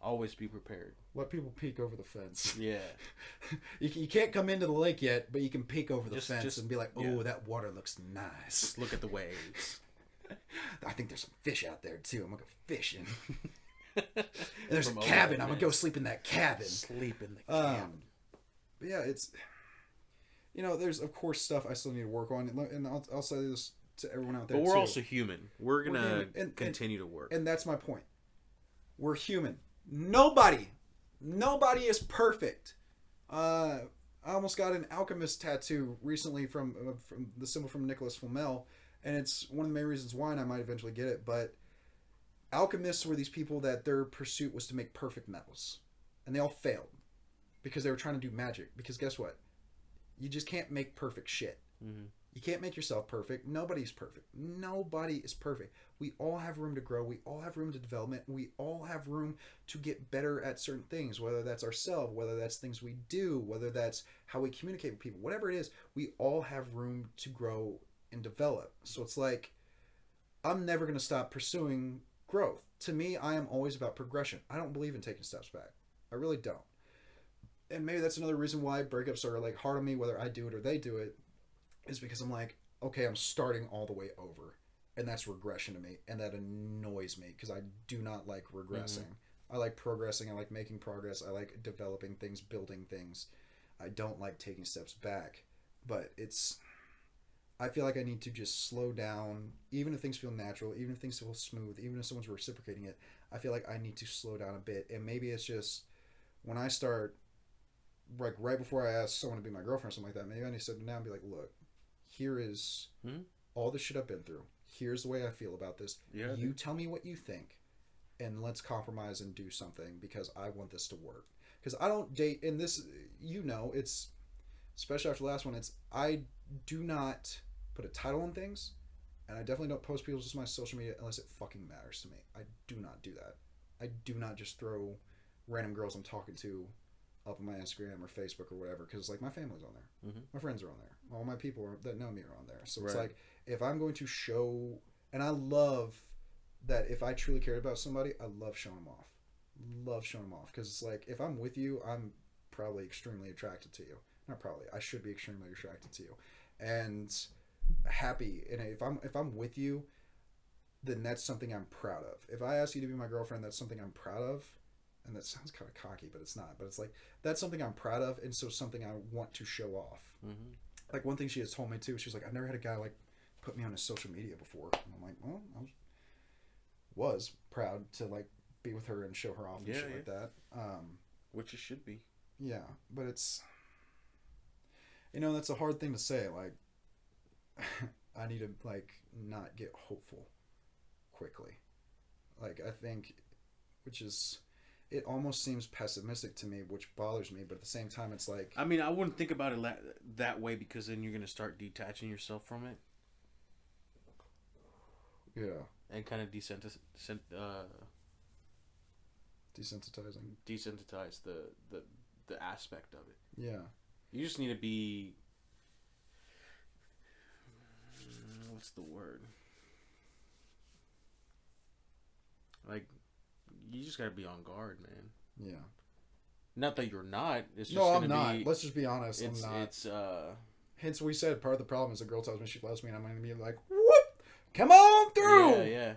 always be prepared.
Let people peek over the fence.
Yeah.
You can't come into the lake yet, but you can peek over the fence and be like, oh, that water looks nice.
Just look at the waves.
I think there's some fish out there too. I'm gonna go fishing. And there's a cabin. I'm gonna go sleep in that cabin.
Sleep in the cabin.
But yeah, it's there's of course stuff I still need to work on, and I'll say this to everyone out there.
But we're also human. We're gonna continue to work,
and that's my point. We're human. Nobody is perfect. I almost got an alchemist tattoo recently from the symbol from Nicholas Flamel. And it's one of the main reasons why, and I might eventually get it, but alchemists were these people that their pursuit was to make perfect metals. And they all failed because they were trying to do magic. Because guess what? You just can't make perfect shit. Mm-hmm. You can't make yourself perfect. Nobody's perfect. Nobody is perfect. We all have room to grow. We all have room to development. We all have room to get better at certain things, whether that's ourselves, whether that's things we do, whether that's how we communicate with people, whatever it is, we all have room to grow and develop. So it's like, I'm never going to stop pursuing growth. To me, I am always about progression. I don't believe in taking steps back. I really don't. And maybe that's another reason why breakups are like hard on me, whether I do it or they do it, is because I'm like, okay, I'm starting all the way over. And that's regression to me. And that annoys me because I do not like regressing. Mm-hmm. I like progressing. I like making progress. I like developing things, building things. I don't like taking steps back. But I feel like I need to just slow down, even if things feel natural, even if things feel smooth, even if someone's reciprocating it. I feel like I need to slow down a bit. And maybe it's just when I start, like right before I ask someone to be my girlfriend or something like that, maybe I need to sit down and be like, look, here is all the shit I've been through. Here's the way I feel about this. Yeah, you tell me what you think, and let's compromise and do something because I want this to work. Because I don't date, and this, it's especially after the last one, I do not put a title on things, and I definitely don't post people's just my social media unless it fucking matters to me. I do not do that. I do not just throw random girls I'm talking to up on my Instagram or Facebook or whatever, because like my family's on there, my friends are on there, all my people that know me are on there. So it's like if I'm going to show, and I love that if I truly cared about somebody, I love showing them off. Love showing them off, because it's like if I'm with you, I'm probably extremely attracted to you. Not probably, I should be extremely attracted to you, and happy. And if I'm with you, then that's something I'm proud of. If I ask you to be my girlfriend, that's something I'm proud of. And that sounds kind of cocky, but it's not. But it's like, that's something I'm proud of, and so something I want to show off. Like, one thing she has told me, too, she's like, I've never had a guy, like, put me on his social media before. And I'm like, well, I was proud to, like, be with her and show her off and shit like that.
Which it should be.
Yeah, but it's... You know, that's a hard thing to say. Like, I need to, like, not get hopeful quickly. Like, I think... Which is... It almost seems pessimistic to me, which bothers me, but at the same time, it's like...
I mean, I wouldn't think about it that way, because then you're going to start detaching yourself from it.
Yeah.
And kind of desensitize the aspect of it.
Yeah.
You just need to be... What's the word? Like... You just gotta be on guard, man.
Yeah.
Not that you're not. It's just
I'm not. Let's just be honest.
I'm not. It's
Hence, we said part of the problem is a girl tells me she loves me, and I'm gonna be like, "Whoop, come on through."
Yeah.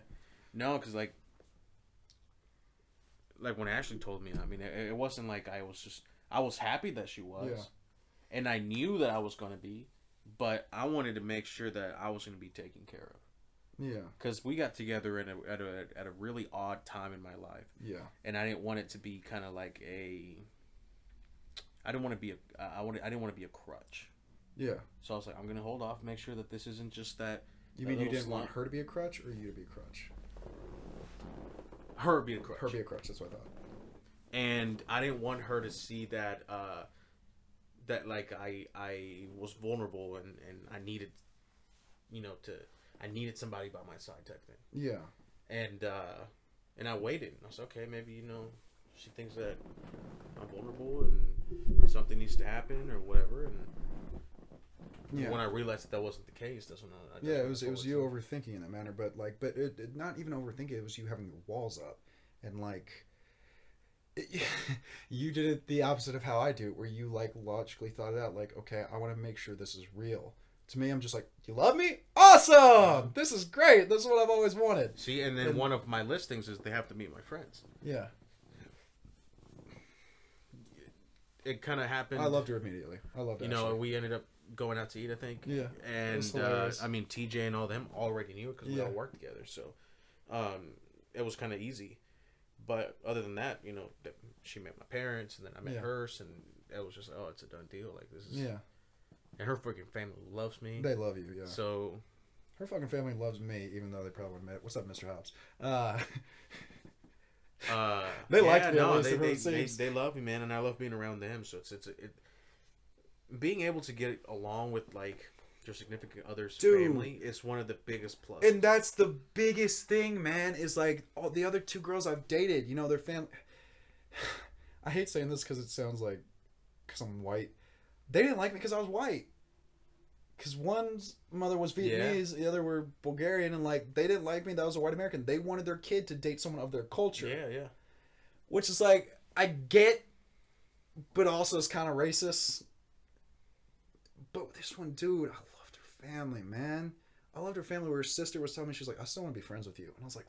No, because like when Ashley told me, I mean, it wasn't like I was happy that she was, and I knew that I was gonna be, but I wanted to make sure that I was gonna be taken care of.
Yeah.
Because we got together at a really odd time in my life.
Yeah.
And I didn't want it to be kind of like I didn't want to be I didn't want to be a crutch.
Yeah.
So I was like, I'm gonna hold off, make sure that this isn't just that.
You mean you didn't want her to be a crutch, or you to be a crutch?
Her be a crutch.
Her be a crutch. That's what I thought.
And I didn't want her to see that that like I was vulnerable and I needed, I needed somebody by my side type thing. Yeah. And I waited. I was like, okay, maybe, she thinks that I'm vulnerable and something needs to happen or whatever. And when I realized that wasn't the case, that's when I
it was you overthinking in that manner. But it not even overthinking. It was you having your walls up, and you did it the opposite of how I do, where you logically thought it out. Like, okay, I want to make sure this is real. To me, I'm just like, you love me? Awesome! This is great. This is what I've always wanted.
See, and then one of my listings is they have to meet my friends. Yeah. It kind of happened.
I loved her immediately. I loved her.
We ended up going out to eat, I think. Yeah. And, TJ and all them already knew it because we all worked together. So, it was kind of easy. But other than that, she met my parents and then I met hers, and it was just, it's a done deal. Like, this is... Yeah. And her freaking family loves me.
They love you, yeah.
So...
Her fucking family loves me, even though they probably wouldn't admit. What's up, Mr. Hobbs?
They like me. They love me, man, and I love being around them. So it's being able to get along with, your significant other's family is one of the biggest pluses.
And that's the biggest thing, man, is, all the other two girls I've dated, their family... I hate saying this because it sounds like... Because I'm white. They didn't like me because I was white. Because one's mother was Vietnamese, the other were Bulgarian, and they didn't like me that I was a white American. They wanted their kid to date someone of their culture. Yeah. Which is I get, but also is kind of racist. But this one, dude, I loved her family, man. I loved her family where her sister was telling me, she was like, I still want to be friends with you. And I was like,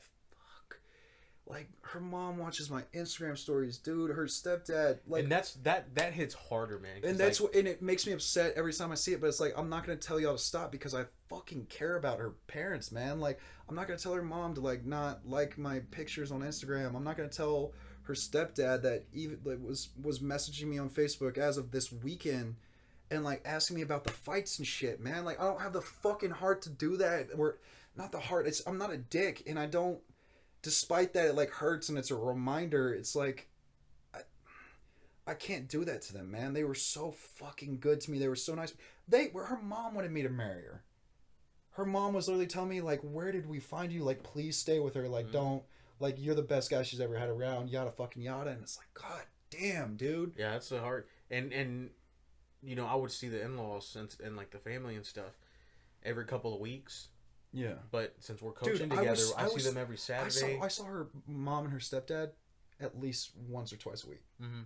her mom watches my Instagram stories, dude. Her stepdad,
and that hits harder, man.
And and it makes me upset every time I see it. But it's I'm not gonna tell y'all to stop because I fucking care about her parents, man. I'm not gonna tell her mom to not like my pictures on Instagram. I'm not gonna tell her stepdad that even was messaging me on Facebook as of this weekend and asking me about the fights and shit, man. I don't have the fucking heart to do that. Or not the heart. I'm not a dick, and I don't. Despite that, it hurts and it's a reminder. It's I I can't do that to them, man. They were so fucking good to me. They were so nice. Her mom wanted me to marry her. Her mom was literally telling me, like, where did we find you? Like, please stay with her. Like, don't, like, you're the best guy she's ever had around. Yada fucking yada. And it's like, God damn, dude.
Yeah, that's a hard. And you know, I would see the in-laws and like the family and stuff every couple of weeks.
Yeah.
But since we're coaching together, I see them every Saturday.
I saw her mom and her stepdad at least once or twice a week.
Mm-hmm.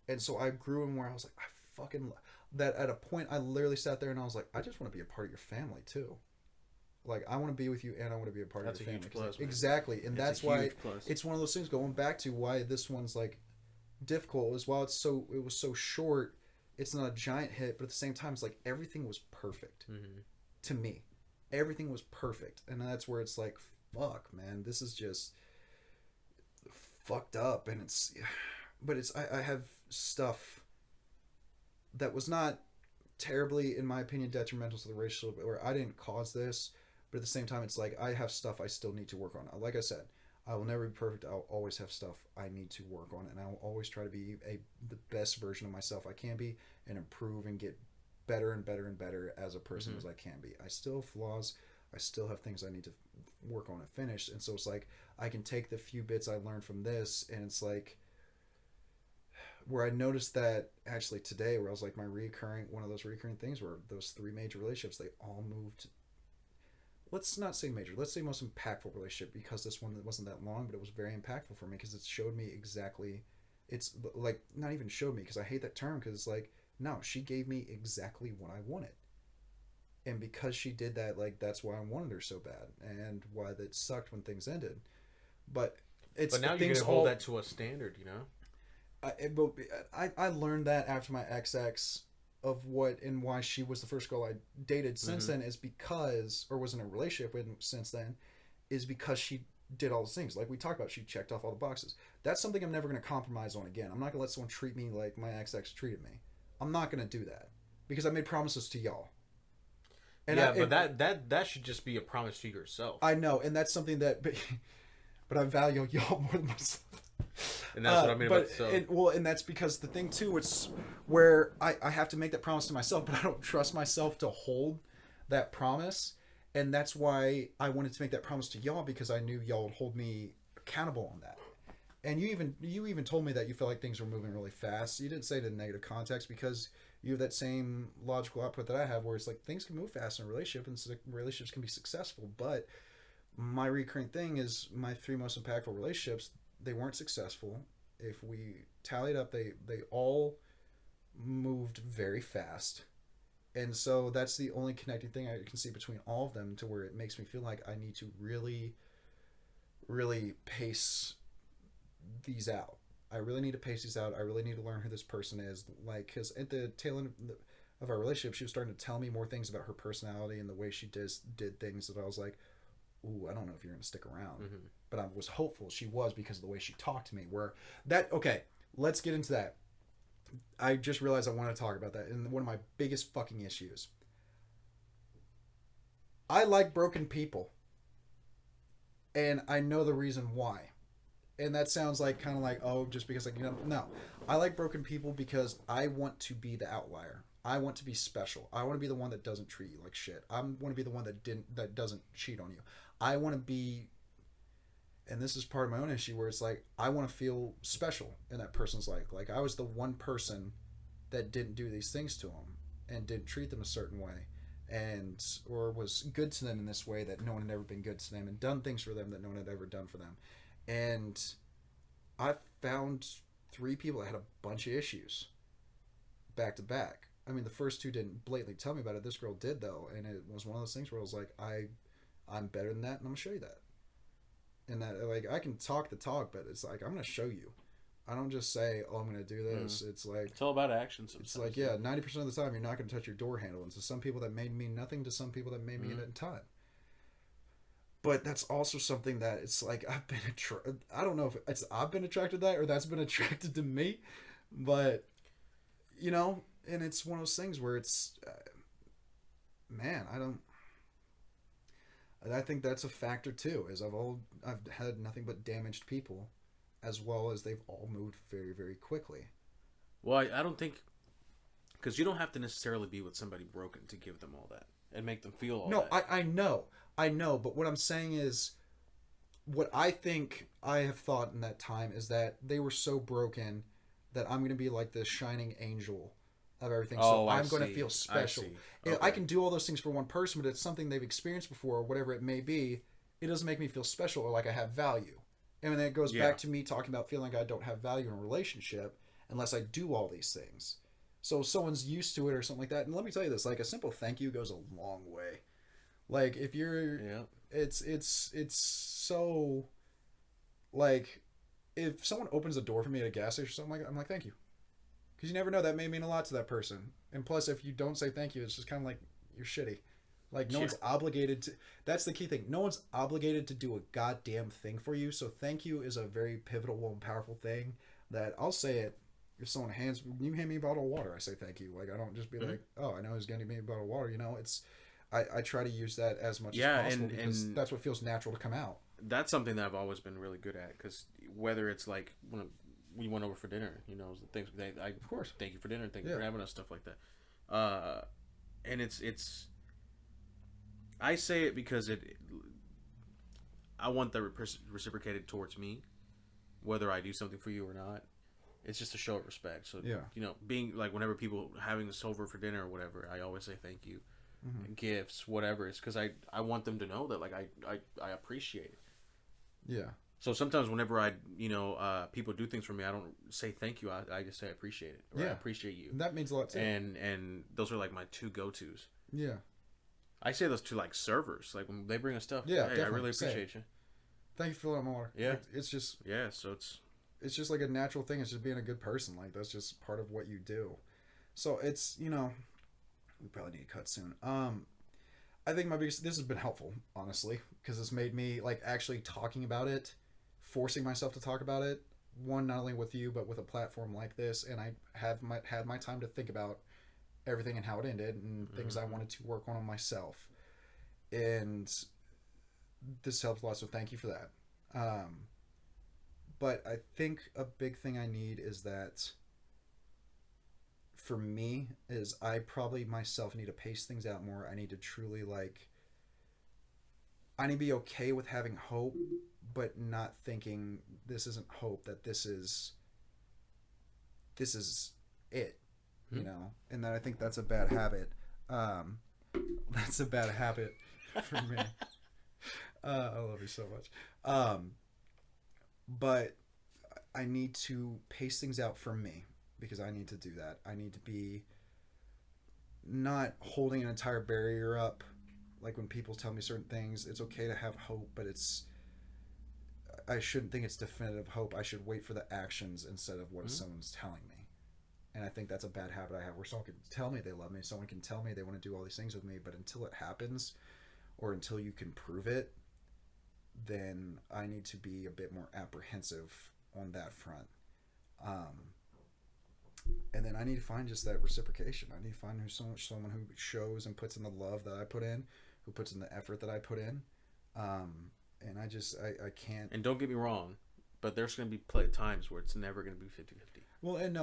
And so I grew in where I was like, I fucking... That at a point, I literally sat there and I was like, I just want to be a part of your family, too. Like, I want to be with you and I want to be a part of your family.
That's a huge plus, man.
Exactly. And that's why... It's one of those things, going back to why this one's, like, difficult, is while it was so short, it's not a giant hit, but at the same time, it's like, everything was perfect.
Mm-hmm.
To me. Everything was perfect. And that's where it's like, fuck, man, this is just fucked up. And it's... But it's... I have stuff that was not terribly, in my opinion, detrimental to the relationship, where I didn't cause this, but at the same time, it's like, I have stuff I still need to work on. Like I said, I will never be perfect. I'll always have stuff I need to work on, and I will always try to be the best version of myself I can be, and improve and get better and better and better as a person as I can be. I still have flaws. I still have things I need to work on and finish, and so it's like, I can take the few bits I learned from this, and it's like, where I noticed that actually today, where I was like, one of those recurring things were those 3 major relationships, they all moved. Let's not say major, let's say most impactful relationship, because this one wasn't that long, but it was very impactful for me because it showed me exactly, it's like, not even showed me, because I hate that term, because it's like, no, she gave me exactly what I wanted. And because she did that, like, that's why I wanted her so bad, and why that sucked when things ended. But
now you're going to hold that to a standard, you know?
I learned that after my ex of what and why she was the first girl I dated since then, is because, or was in a relationship with since then, is because she did all those things. Like we talked about, she checked off all the boxes. That's something I'm never going to compromise on again. I'm not going to let someone treat me like my ex treated me. I'm not going to do that, because I made promises to y'all. And
yeah, but that should just be a promise to yourself.
I know, and that's something that, but I value y'all more than myself.
And that's what I mean about so.
And that's because the thing too, it's where I have to make that promise to myself, but I don't trust myself to hold that promise, and that's why I wanted to make that promise to y'all, because I knew y'all would hold me accountable on that. And you even told me that you felt like things were moving really fast. You didn't say it in negative context, because you have that same logical output that I have, where it's like things can move fast in a relationship, and relationships can be successful. But my recurring thing is my 3 most impactful relationships, they weren't successful. If we tallied up, they all moved very fast. And so that's the only connecting thing I can see between all of them, to where it makes me feel like I need to really, really pace these out. I really need to pace these out. I really need to learn who this person is. Like, because at the tail end of our relationship, she was starting to tell me more things about her personality and the way she did things that I was like, ooh, I don't know if you're going to stick around. Mm-hmm. But I was hopeful she was, because of the way she talked to me. Okay, let's get into that. I just realized I want to talk about that. And one of my biggest fucking issues. I like broken people. And I know the reason why. And that sounds like kind of like, oh, just because no. I like broken people because I want to be the outlier. I want to be special. I want to be the one that doesn't treat you like shit. I want to be the one that doesn't cheat on you. I want to be, and this is part of my own issue, where it's like, I want to feel special in that person's life. Like, I was the one person that didn't do these things to them and didn't treat them a certain way, or was good to them in this way that no one had ever been good to them, and done things for them that no one had ever done for them. And I found 3 people that had a bunch of issues back to back. I mean, the first 2 didn't blatantly tell me about it. This girl did, though, and it was one of those things where I was like, I'm better than that, and I'm gonna show you that. And that, like, I can talk the talk, but it's like, I'm gonna show you. I don't just say, oh, I'm gonna do this. It's like,
it's all about action sometimes.
It's like, yeah, 90% of the time you're not gonna touch your door handle. And to some people that may mean nothing, to some people that may mean a ton. But that's also something that it's like, I don't know if I've been attracted to that, or that's been attracted to me, but you know, and it's one of those things where it's, man, I think that's a factor too, is I've had nothing but damaged people, as well as they've all moved very, very quickly.
Well, I don't think, because you don't have to necessarily be with somebody broken to give them all that and make them feel all
No,
that.
I know, but what I'm saying is, what I think I have thought in that time is that they were so broken that I'm going to be like the shining angel of everything. So I'm going to feel special. I can do all those things for one person, but it's something they've experienced before, or whatever it may be. It doesn't make me feel special or like I have value. And then it goes back to me talking about feeling like I don't have value in a relationship unless I do all these things. So if someone's used to it or something like that. And let me tell you this, like a simple thank you goes a long way. Like if you're, it's so, like, if someone opens the door for me at a gas station or something like that, I'm like, thank you. Because you never know, that may mean a lot to that person. And plus, if you don't say thank you, it's just kind of like you're shitty. Like, no one's obligated to... That's the key thing. No one's obligated to do a goddamn thing for you. So thank you is a very pivotal and powerful thing that I'll say it. If someone you hand me a bottle of water, I say thank you. Like, I don't just be like, oh, I know he's going to give me a bottle of water. You know, it's... I try to use that as much as possible because that's what feels natural to come out.
That's something that I've always been really good at, because whether it's like when we went over for dinner, you know, things of course, thank you for dinner, thank you for having us, stuff like that. And it's I say it because I want that reciprocated towards me, whether I do something for you or not. It's just a show of respect. So you know, being like, whenever people having us over for dinner or whatever, I always say thank you. Gifts, whatever. It's because I want them to know that, like, I appreciate it.
Yeah.
So sometimes whenever people do things for me, I don't say thank you. I just say I appreciate it. Or I appreciate you.
And that means a lot too.
And those are like my two go-tos.
Yeah.
I say those to like servers, like when they bring us stuff.
Yeah,
hey, I really appreciate you.
Thank you for filling my water.
Yeah.
Like, it's just.
Yeah. So
it's just like a natural thing. It's just being a good person. Like, that's just part of what you do. So it's, you know, we probably need to cut soon. I think this has been helpful, honestly, because it's made me, like, actually talking about it, forcing myself to talk about it. One, not only with you, but with a platform like this, and I have had my time to think about everything and how it ended and things I wanted to work on myself. And this helps a lot, so thank you for that. But I think a big thing I need is that, for me, is I probably myself need to pace things out more. I need to truly, like, I need to be okay with having hope, but not thinking this isn't hope, that this is it, you know? And then I think that's a bad habit. That's a bad habit for me. I love you so much. But I need to pace things out for me, because I need to do that. I need to be not holding an entire barrier up. Like, when people tell me certain things, it's okay to have hope, but I shouldn't think it's definitive hope. I should wait for the actions instead of what someone's telling me. And I think that's a bad habit I have, where someone can tell me they love me, someone can tell me they want to do all these things with me, but until it happens, or until you can prove it, then I need to be a bit more apprehensive on that front. And then I need to find just that reciprocation. I need to find someone who shows and puts in the love that I put in, who puts in the effort that I put in. And I can't. And
don't get me wrong, but there's going to be times where it's never going to be 50-50.
Well, and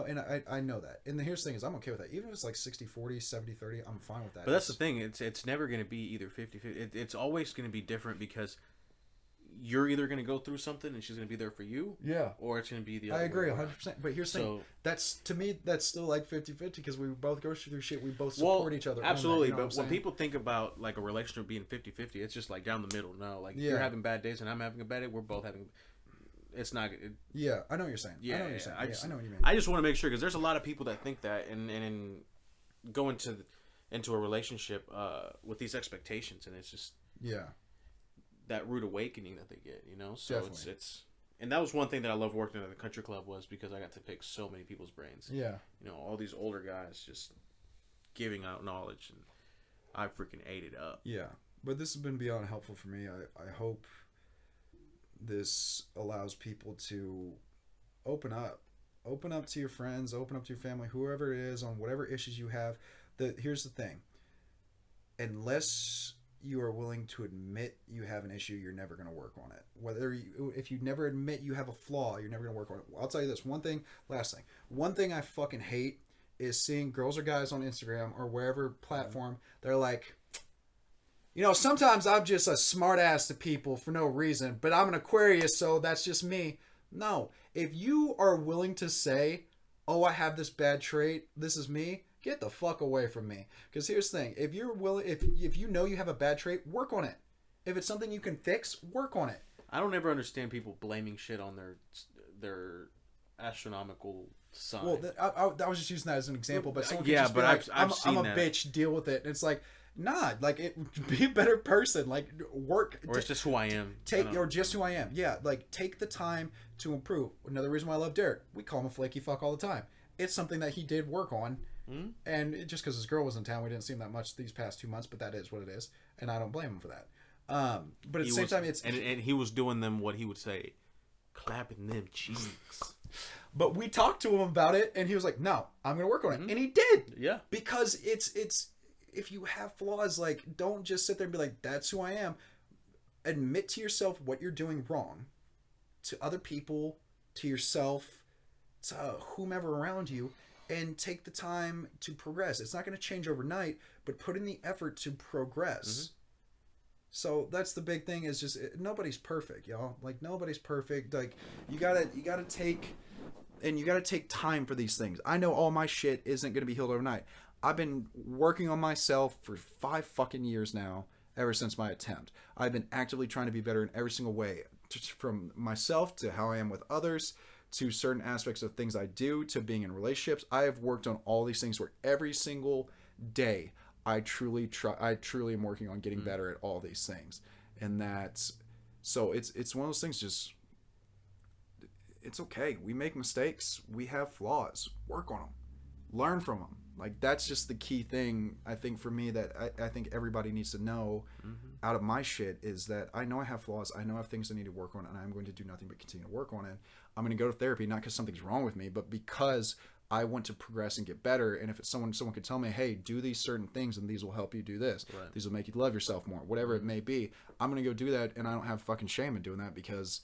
I know that. And here's the thing is, I'm okay with that. Even if it's like 60-40, 70-30, I'm fine with that.
But that's the thing. It's never going to be either 50-50. It's always going to be different, because you're either going to go through something and she's going to be there for you, or it's going to be the other
I agree
way
100%. But here's the thing, that's, to me, that's still like 50-50, because we both go through shit, we both support each other.
Absolutely.
That, you know,
but when people think about like a relationship being 50-50, it's just like down the middle. No, like you're having bad days and I'm having a bad day, we're both having. It's not.
I know what you're saying. I know what you're saying. I know what you mean.
I just want to make sure, because there's a lot of people that think that and go into a relationship with these expectations, and it's just that rude awakening that they get, you know. So definitely. It's and that was one thing that I loved working at the country club, was because I got to pick so many people's brains. You know, all these older guys just giving out knowledge, and I freaking ate it up.
But this has been beyond helpful for me. I hope this allows people to open up to your friends, open up to your family, whoever it is, on whatever issues you have. Here's the thing, unless you are willing to admit you have an issue, you're never going to work on it. If you never admit you have a flaw, you're never going to work on it. I'll tell you this one thing, last thing. One thing I fucking hate is seeing girls or guys on Instagram or wherever platform, they're like, sometimes I'm just a smart ass to people for no reason, but I'm an Aquarius, so that's just me. No. If you are willing to say, oh, I have this bad trait, this is me, get the fuck away from me. Because here's the thing. If you're willing, if you know you have a bad trait, work on it. If it's something you can fix, work on it.
I don't ever understand people blaming shit on their astronomical sign.
Well, I was just using that as an example, but someone
yeah,
could just
but
be like,
I've seen
I'm a
that.
bitch, deal with it. And it's like, nah, be a better person. Like, work.
Or it's just who I am.
Or just who I am. Yeah, like, take the time to improve. Another reason why I love Derek, we call him a flaky fuck all the time. It's something that he did work on. And just because his girl was in town, we didn't see him that much these past 2 months, but that is what it is, and I don't blame him for that. But at the same time, it's
and he was doing them what he would say, clapping them cheeks.
But we talked to him about it, and he was like, "No, I'm gonna work on it," and he did.
Yeah,
because it's if you have flaws, like, don't just sit there and be like, "That's who I am." Admit to yourself what you're doing wrong, to other people, to yourself, to whomever around you. And take the time to progress. It's not going to change overnight, but put in the effort to progress. So that's the big thing, is just nobody's perfect, y'all. Like, nobody's perfect. Like, you gotta take time for these things. I know all my shit isn't going to be healed overnight. I've been working on myself for 5 fucking years now, ever since my attempt. I've been actively trying to be better in every single way, from myself to how I am with others, to certain aspects of things I do, to being in relationships. I have worked on all these things where every single day I truly am working on getting better at all these things. And so it's one of those things, just, it's okay. We make mistakes. We have flaws. Work on them. Learn from them. Like, that's just the key thing, I think, for me, that I think everybody needs to know out of my shit, is that I know I have flaws. I know I have things I need to work on, and I'm going to do nothing but continue to work on it. I'm going to go to therapy, not because something's wrong with me, but because I want to progress and get better. And if it's someone could tell me, hey, do these certain things, and these will help you do this. Right. These will make you love yourself more, whatever it may be. I'm going to go do that, and I don't have fucking shame in doing that, because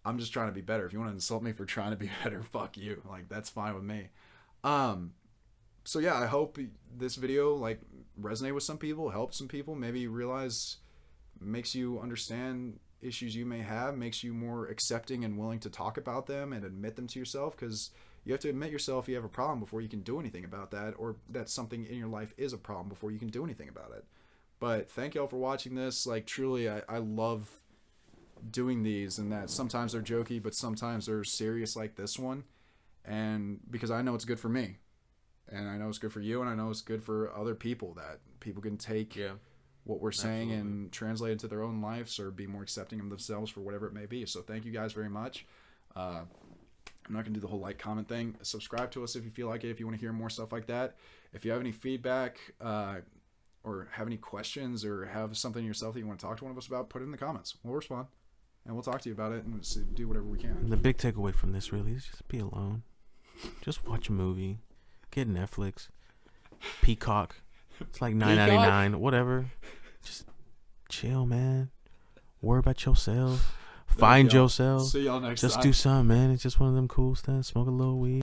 I'm just trying to be better. If you want to insult me for trying to be better, fuck you. Like, that's fine with me. So yeah, I hope this video, like, resonate with some people, help some people, maybe realize, makes you understand issues you may have, makes you more accepting and willing to talk about them and admit them to yourself, because you have to admit yourself you have a problem before you can do anything about that, or that something in your life is a problem before you can do anything about it. But thank y'all for watching this. Like, truly, I love doing these, and that sometimes they're jokey, but sometimes they're serious, like this one, and because I know it's good for me. And I know it's good for you, and I know it's good for other people, that people can take what we're saying and translate it into their own lives, or be more accepting of themselves for whatever it may be. So thank you guys very much. I'm not going to do the whole like, comment thing. Subscribe to us if you feel like it, if you want to hear more stuff like that. If you have any feedback or have any questions, or have something yourself that you want to talk to one of us about, put it in the comments. We'll respond, and we'll talk to you about it, and do whatever we can.
The big takeaway from this really is just be alone. Just watch a movie. Get Netflix, Peacock. It's like $9.99, whatever. Just chill, man. Worry about yourself. Find yourself.
See y'all next time.
Just do something, man. It's just one of them cool stuff. Smoke a little weed.